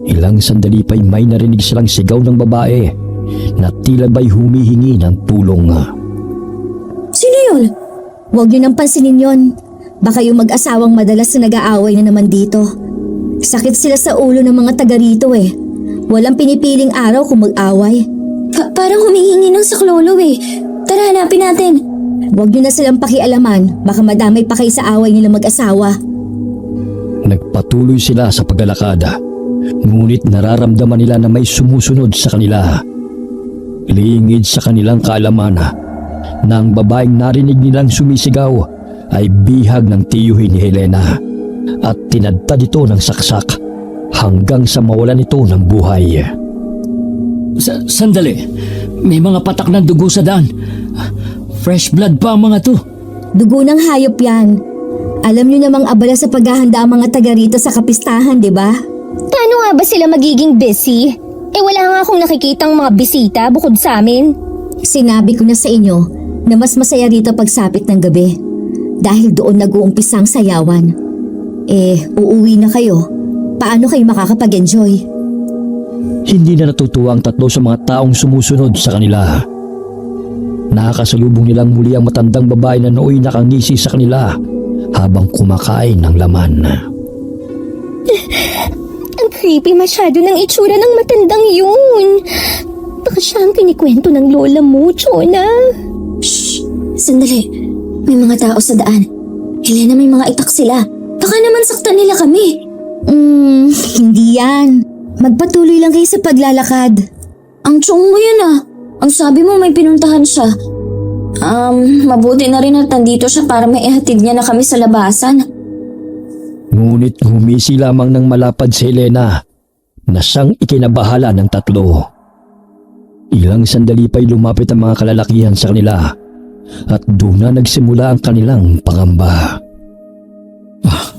Ilang sandali pa'y may narinig silang sigaw ng babae na tila ba'y humihingi ng tulong. Sino yun? Huwag niyo nang pansinin yon. Baka yung mag-asawang madalas na nag-aaway na naman dito. Sakit sila sa ulo ng mga taga rito eh. Walang pinipiling araw kung mag-away. Parang humihingi ng saklolo eh. Tara, hanapin natin. Huwag niyo na silang pakialaman. Baka madamay pa kayo sa away nila mag-asawa. Nagpatuloy sila sa paglalakad. Ngunit nararamdaman nila na may sumusunod sa kanila. Lingid sa kanilang kaalaman na ang babaeng narinig nilang sumisigaw ay bihag ng tiyuhin ni Helena at tinadtad ito ng saksak hanggang sa mawalan ito ng buhay. Sandali, may mga patak ng dugo sa daan. Fresh blood pa ang mga to. Dugo ng hayop yan. Alam niyo namang abala sa paghahanda ang mga taga rito sa kapistahan, di ba? Paano nga ba sila magiging busy? Wala nga akong nakikitang mga bisita bukod sa amin. Sinabi ko na sa inyo na mas masaya rito pagsapit ng gabi. Dahil doon nag-uumpisa ang sayawan. Uuwi na kayo. Paano kayo makakapag-enjoy? Hindi na natutuwa ang tatlo sa mga taong sumusunod sa kanila. Nakakasalubong nilang muli ang matandang babae na nooy nakangisi sa kanila habang kumakain ng laman. Ang creepy masyado ng itsura ng matandang yun. Baka siya ang kinikwento ng lola mo, Chona. Shh! Sandali. May mga tao sa daan. Helena, may mga itak sila. Baka naman saktan nila kami. Hindi yan. Magpatuloy lang kayo sa paglalakad. Ang tiyong mo yan ah. Ang sabi mo may pinuntahan siya. Mabuti na rin at nandito siya para may ihatid niya na kami sa labasan. Ngunit humisi lamang ng malapad si Helena na siyang ikinabahala ng tatlo. Ilang sandali pa'y lumapit ang mga kalalakihan sa kanila at doon na nagsimula ang kanilang pangamba.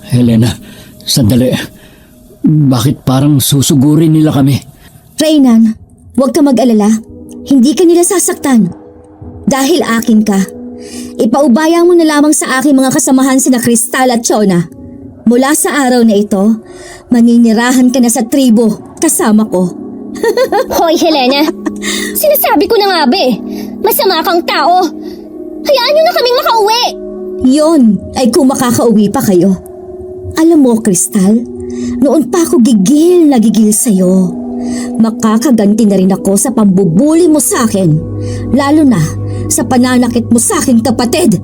Helena, sandali. Bakit parang susugurin nila kami? Reynan, huwag ka mag-alala. Hindi ka nila sasaktan. Dahil akin ka. Ipaubaya mo na lamang sa aking mga kasamahan sina Cristal at Chona. Mula sa araw na ito, maninirahan ka na sa tribo kasama ko. Hoy, Helena. Sinasabi ko na nga ba eh. Masama kang tao. Hayaan niyo na kaming makauwi. Yon ay kung makakauwi pa kayo. Alam mo, Crystal, noon pa ako gigil na gigil sa'yo. Makakaganti na rin ako sa pambubuli mo sa akin. Lalo na sa pananakit mo sa aking kapatid.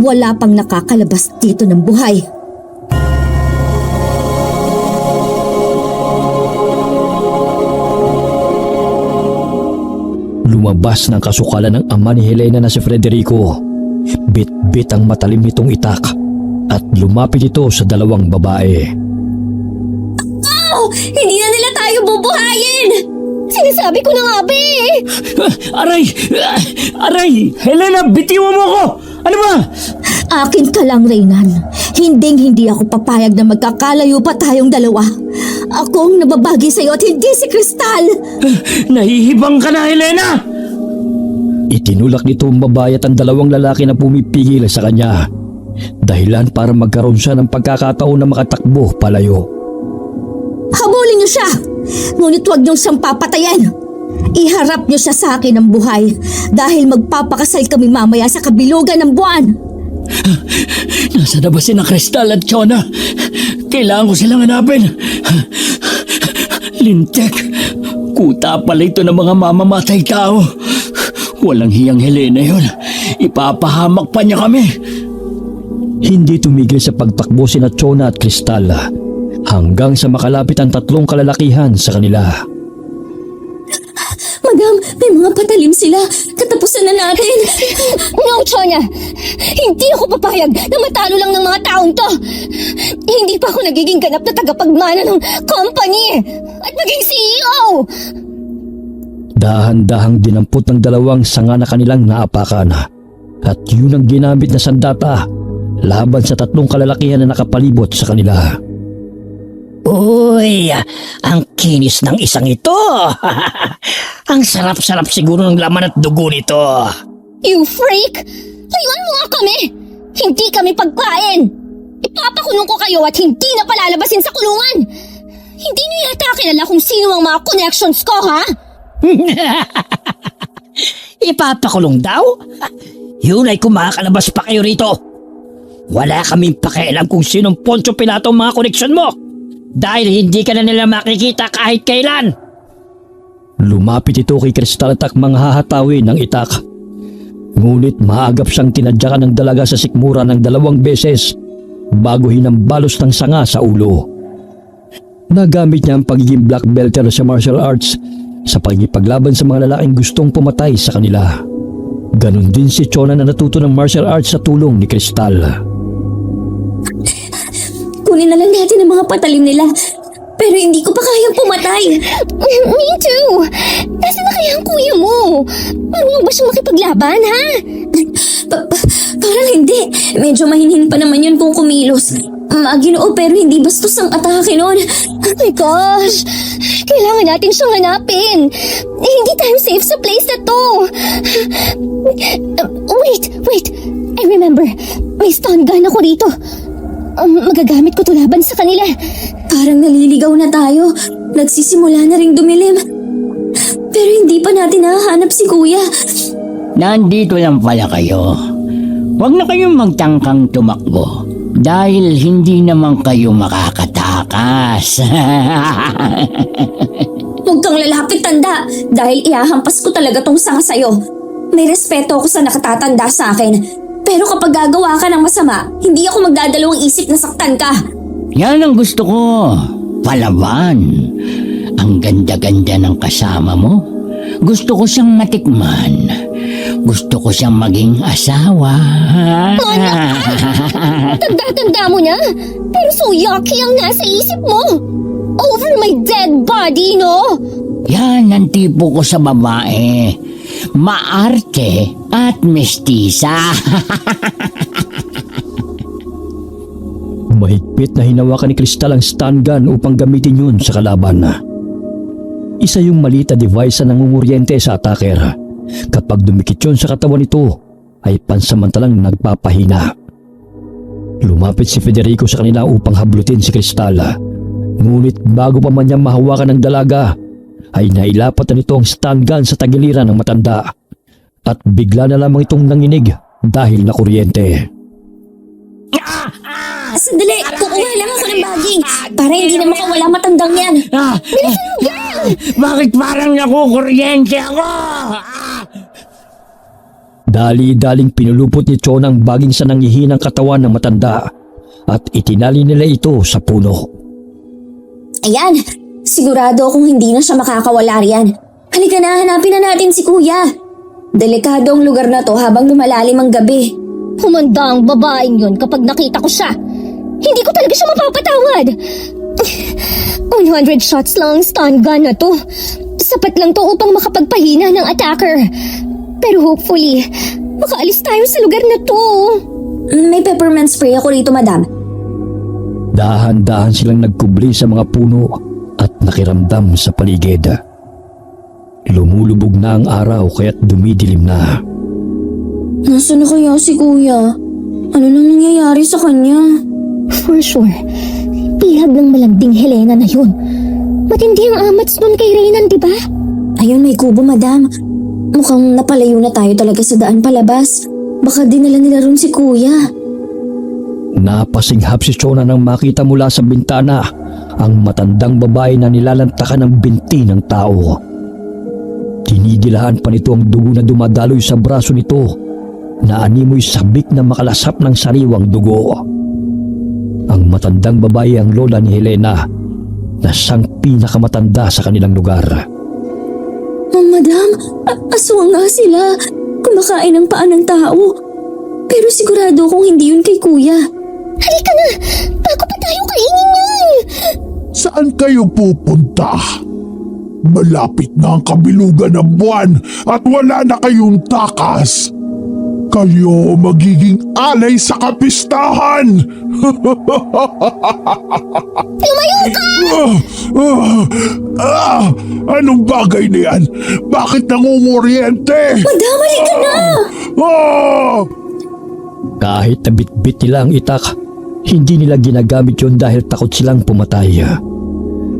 Wala pang nakakalabas dito ng buhay. Lumabas ng kasukalan ng ama ni Helena na si Federico. Bit-bit ang matalim nitong itak at lumapit ito sa dalawang babae. Oh, hindi na nila tayo bubuhayin! Sinasabi ko na nga ba eh! Aray! Aray! Helena, bitiwan mo ako! Ano ba? Akin ka lang, Reynan. Hindi ako papayag na magkakalayo pa tayong dalawa. Ako ang nababagi sa'yo at hindi si Crystal. Nahihibang ka na, Helena! Itinulak nito ang babae at ang dalawang lalaki na pumipigil sa kanya. Dahilan para magkaroon siya ng pagkakataon na makatakbo palayo. Habulin niyo siya! Ngunit huwag niyong siyang papatayin. Iharap niyo siya sa akin ng buhay dahil magpapakasal kami mamaya sa kabilugan ng buwan. Nasa na ba si na Crystal at Chona? Kailangan ko silang hanapin. Lintek, kuta pala ito ng mga mamamatay tao. Walang hiyang Helena yun. Ipapahamak pa niya kami. Hindi tumigil sa pagtakbo sina Chona at Crystal hanggang sa makalapit ang tatlong kalalakihan sa kanila. Madam, may mga patalim sila. Katapusan na natin. No, Chona! Hindi ako papayag na matalo lang ng mga taong to! Hindi pa ako nagiging ganap na tagapagmana ng company at maging CEO! Dahan-dahang dinampot ng dalawang sanga na kanilang naapakan at yun ang ginamit na sandata laban sa tatlong kalalakihan na nakapalibot sa kanila. Uy, ang kinis ng isang ito. Ang sarap-sarap siguro ng laman at dugo nito. You freak! Layuan mo nga kami! Hindi kami pagkain! Ipapakulong ko kayo at hindi na palalabasin sa kulungan! Hindi niyo yata kilala kung sino ang mga connections ko, ha? Ipapakulong daw? Yun ay kung makakalabas pa kayo rito. Wala kaming pakialam kung sinong Poncio Pilato ang mga koneksyon mo. Dahil hindi ka na nila makikita kahit kailan. Lumapit ito kay Crystal at akmang hahatawin ng itak. Ngunit maagap siyang tinadyakan ng dalaga sa sikmura ng 2 beses bago hinambalos ng sanga sa ulo. Nagamit niya ang pagiging black belter sa martial arts sa pagkikipaglaban sa mga lalaking gustong pumatay sa kanila. Ganon din si Chona na natuto ng martial arts sa tulong ni Crystal. Kunin na lang natin ang mga patalim nila. Pero hindi ko pa kayang pumatay. Me too! Nasaan na kaya ang kuya mo? Marunong ba siyang makipaglaban, ha? Parang hindi. Medyo mahinhin pa naman yun kung kumilos. Maginoo pero hindi bastos ang atake nun. Oh my gosh! Kailangan natin siyang hanapin. Hindi tayo safe sa place na to. Wait! I remember. May stun gun ako dito. Magagamit ko to laban sa kanila. Parang naliligaw na tayo. Nagsisimula na ring dumilim. Pero hindi pa natin nahahanap si Kuya. Nandito lang pala kayo. Huwag na kayong magtangkang tumakbo dahil hindi naman kayo makakatakas. Huwag kang lalapit, tanda. Dahil ihahampas ko talaga tong sanga sa'yo. May respeto ako sa nakatatanda sa akin. Pero kapag gagawa ka ng masama, hindi ako magdadalawang isip na saktan ka. Yan ang gusto ko. Palaban. Ang ganda-ganda ng kasama mo. Gusto ko siyang matikman. Gusto ko siyang maging asawa. Tanda-tanda mo na. Pero so yucky ang nasa isip mo. Over my dead body, no? Yan ang tipo ko sa babae. Maarte at mestisa. Mahigpit na hinawakan ni Crystal ang stun gun upang gamitin yun sa kalaban. Isa yung maliit na device na nangunguryente sa attacker. Kapag dumikit yun sa katawan nito, ay pansamantalang nagpapahina. Lumapit si Federico sa kanila upang hablutin si Crystal. Ngunit bago pa man niya mahawakan ng dalaga, ay nailapat na nito ang stun gun sa tagiliran ng matanda at bigla na lamang itong nanginig dahil na kuryente. Sandali, kukuha lang ako ng baging para hindi na makawala matandang yan. Bakit parang nakukuryente ako? Dali-daling pinulupot ni Chona ang baging sa nangihinang katawan ng matanda at itinali nila ito sa puno. Ayan, sigurado akong hindi na siya makakawala riyan. Halika na, hanapin na natin si Kuya. Delikado ang lugar na to habang lumalalim ang gabi. Humanda ang babaeng yun kapag nakita ko siya. Hindi ko talaga siya mapapatawad. 100 shots lang ang stun gun na to. Sapat lang to upang makapagpahina ng attacker. Pero hopefully, makaalis tayo sa lugar na to. May peppermint spray ako rito, madam. Dahan-dahan silang nagkubli sa mga puno at nakiramdam sa paligid. Lumulubog na ang araw kaya't dumidilim na. Nasaan na kaya si Kuya? Ano nang nangyayari sa kanya? For sure, bihag ng malambing Helena na yun. Matindi ang amats nun kay Reynan, di ba? Ayun, may kubo, madam. Mukhang napalayo na tayo talaga sa daan palabas. Baka dinala nila ron si Kuya. Napasinghap si Chona nang makita mula sa bintana ang matandang babae na nilalantakan ng binti ng tao. Dinidilahan pa nito ang dugo na dumadaloy sa braso nito na animoy sabik na makalasap ng sariwang dugo. Ang matandang babae ang lola ni Helena na siyang pinakamatanda sa kanilang lugar. Madam, aswang nga sila. Kumakain ng paa ng tao. Pero sigurado kung hindi yun kay Kuya. Halika na! Bago pa tayo kainin yun! Saan kayo pupunta? Malapit na ang kabilugan ng buwan at wala na kayong takas. Kayo magiging alay sa kapistahan! Lumayo ka! Anong bagay na yan? Bakit nangunguryente? Madam, halika na! Kahit nabitbit nila ang itak, hindi nila ginagamit yun dahil takot silang pumatay.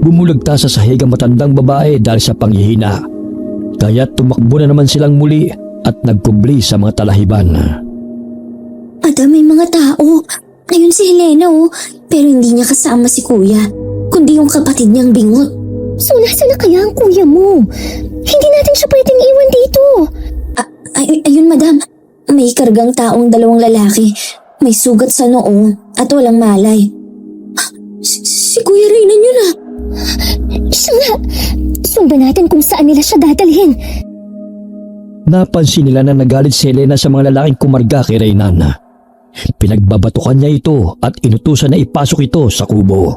Bumulagta sa sahig ang matandang babae dahil sa panghihina. Kaya tumakbo na naman silang muli at nagkubli sa mga talahiban. Madam, may mga tao. Ayun si Helena, oh. Pero hindi niya kasama si Kuya, kundi yung kapatid niyang bingot. So nasa na kaya ang kuya mo? Hindi natin siya pwedeng iwan dito. Ayun, madam. May kargang taong 2 lalaki. May sugat sa noo at walang malay. Si Kuya Reynan yun, ah. Siya nga. Sundan natin kung saan nila siya dadalhin. Napansin nila na nagalit si Helena sa mga lalaking kumarga kay Reynan. Pinagbabatukan niya ito at inutusan na ipasok ito sa kubo.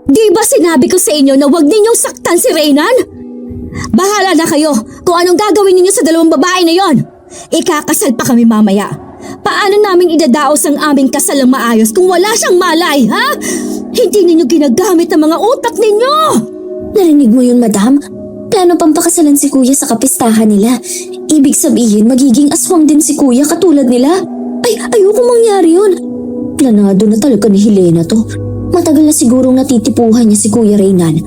Di ba sinabi ko sa inyo na huwag ninyong saktan si Reynan? Bahala na kayo kung anong gagawin ninyo sa 2 babae na yon. Ikakasal pa kami mamaya. Paano namin idadaos ang aming kasal ng maayos kung wala siyang malay, ha? Hindi ninyo ginagamit ang mga utak ninyo! Narinig mo yun, madam? Plano pang pakasalan si Kuya sa kapistahan nila. Ibig sabihin, magiging aswang din si Kuya katulad nila. Ayoko mangyari yun. Planado na talaga ni Helena to. Matagal na sigurong natitipuhan niya si Kuya Reynan.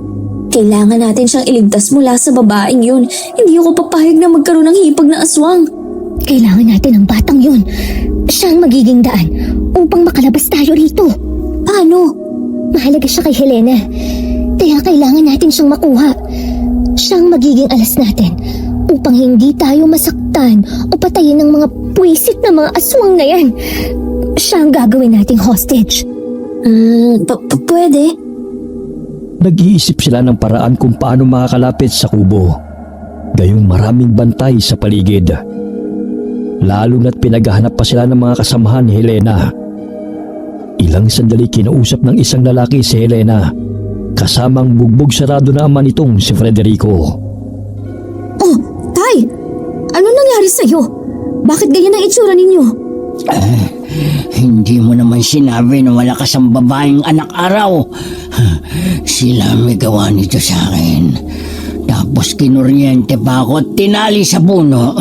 Kailangan natin siyang iligtas mula sa babaeng yun. Hindi ako papayag na magkaroon ng hipag na aswang. Kailangan natin ang batang yun. Siya ang magiging daan upang makalabas tayo rito. Paano? Mahalaga siya kay Helena. Kaya kailangan natin siyang makuha. Siyang magiging alas natin upang hindi tayo masaktan o patayin ng mga puwisit na mga aswang na yan. Siya ang gagawin nating hostage. Pwede? Nag-iisip sila ng paraan kung paano makakalapit sa kubo. Gayong maraming bantay sa paligid. Lalo na't pinaghahanap pa sila ng mga kasamahan ni Helena. Ilang sandali kinausap ng isang lalaki si Helena, kasamang bugbog sarado na ama nitong si Frederico. Oh, Tay! Ano nangyari sa'yo? Bakit ganyan ang itsura ninyo? Hindi mo naman sinabi na wala ka sang babaeng anak araw. Sila may gawa nito sa akin. Tapos kinuryente pa ako at tinali sa puno.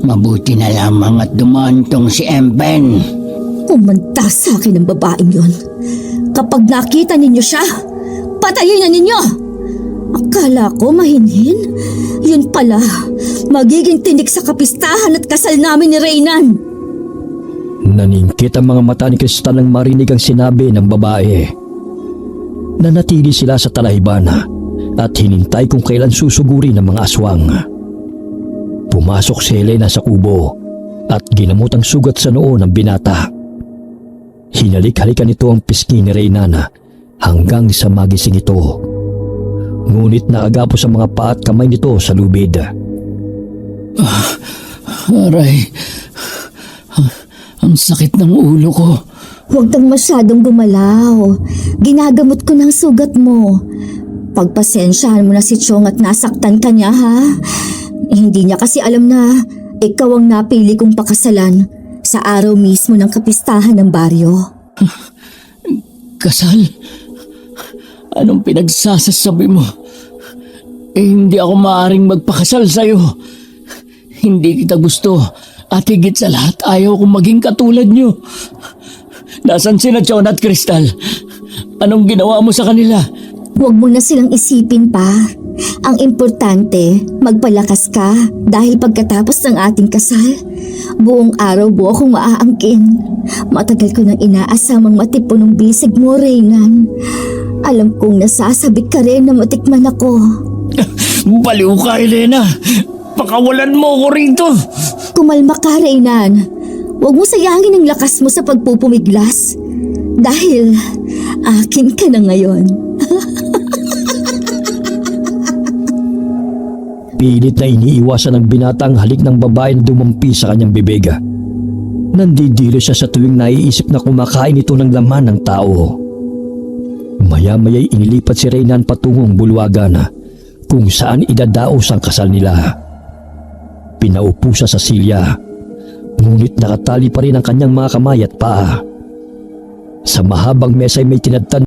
Mabuti na lamang at dumaan tong si Empen. Umanta sa akin ang babaeng yon. Kapag nakita ninyo siya, patayin na ninyo! Akala ko mahinhin. Yun pala, magiging tinik sa kapistahan at kasal namin ni Reynan. Naningkit ang mga mata ni Kristal nang marinig ang sinabi ng babae. Nanatili sila sa talahiban at hinintay kung kailan susuguri ng mga aswang. Pumasok si Helena sa kubo at ginamot ang sugat sa noo ng binata. Hinalik-halikan nito ang pisngi ni Reynan hanggang sa magising ito. Ngunit nakagapos ang mga paa at kamay nito sa lubid. Aray, ang sakit ng ulo ko. Huwag kang masyadong gumalaw. Ginagamot ko ng sugat mo. Pagpasensyahan mo na si Chong at nasaktan ka niya, ha? Hindi niya kasi alam na ikaw ang napili kong pakasalan sa araw mismo ng kapistahan ng baryo. Kasal? Anong pinagsasasabi mo? Hindi ako maaaring magpakasal sa'yo. Hindi kita gusto at higit sa lahat ayaw kong maging katulad niyo. Nasaan sina Chon at Kristal? Anong ginawa mo sa kanila? Huwag mo na silang isipin pa. Ang importante, magpalakas ka dahil pagkatapos ng ating kasal, buong araw buo akong maaangkin. Matagal ko nang inaasamang matipon ng bisig mo, Reynan. Alam kong nasasabik ka rin na matikman ako. Baliw ka, Helena! Pakawalan mo ako rito! Kumalma ka, Reynan. Huwag mo sayangin ang lakas mo sa pagpupumiglas. Dahil akin ka na ngayon. Pilit na iniiwasan ng binata ang halik ng babae na dumampi sa kanyang bibig. Nandidilo siya sa tuwing naiisip na kumakain ito ng laman ng tao. Maya-maya'y inilipat si Reynan patungong bulwagan kung saan idadaos ang kasal nila. Pinaupo siya sa silya, ngunit nakatali pa rin ang kanyang mga kamay at paa. Sa mahabang mesa ay may tinadtad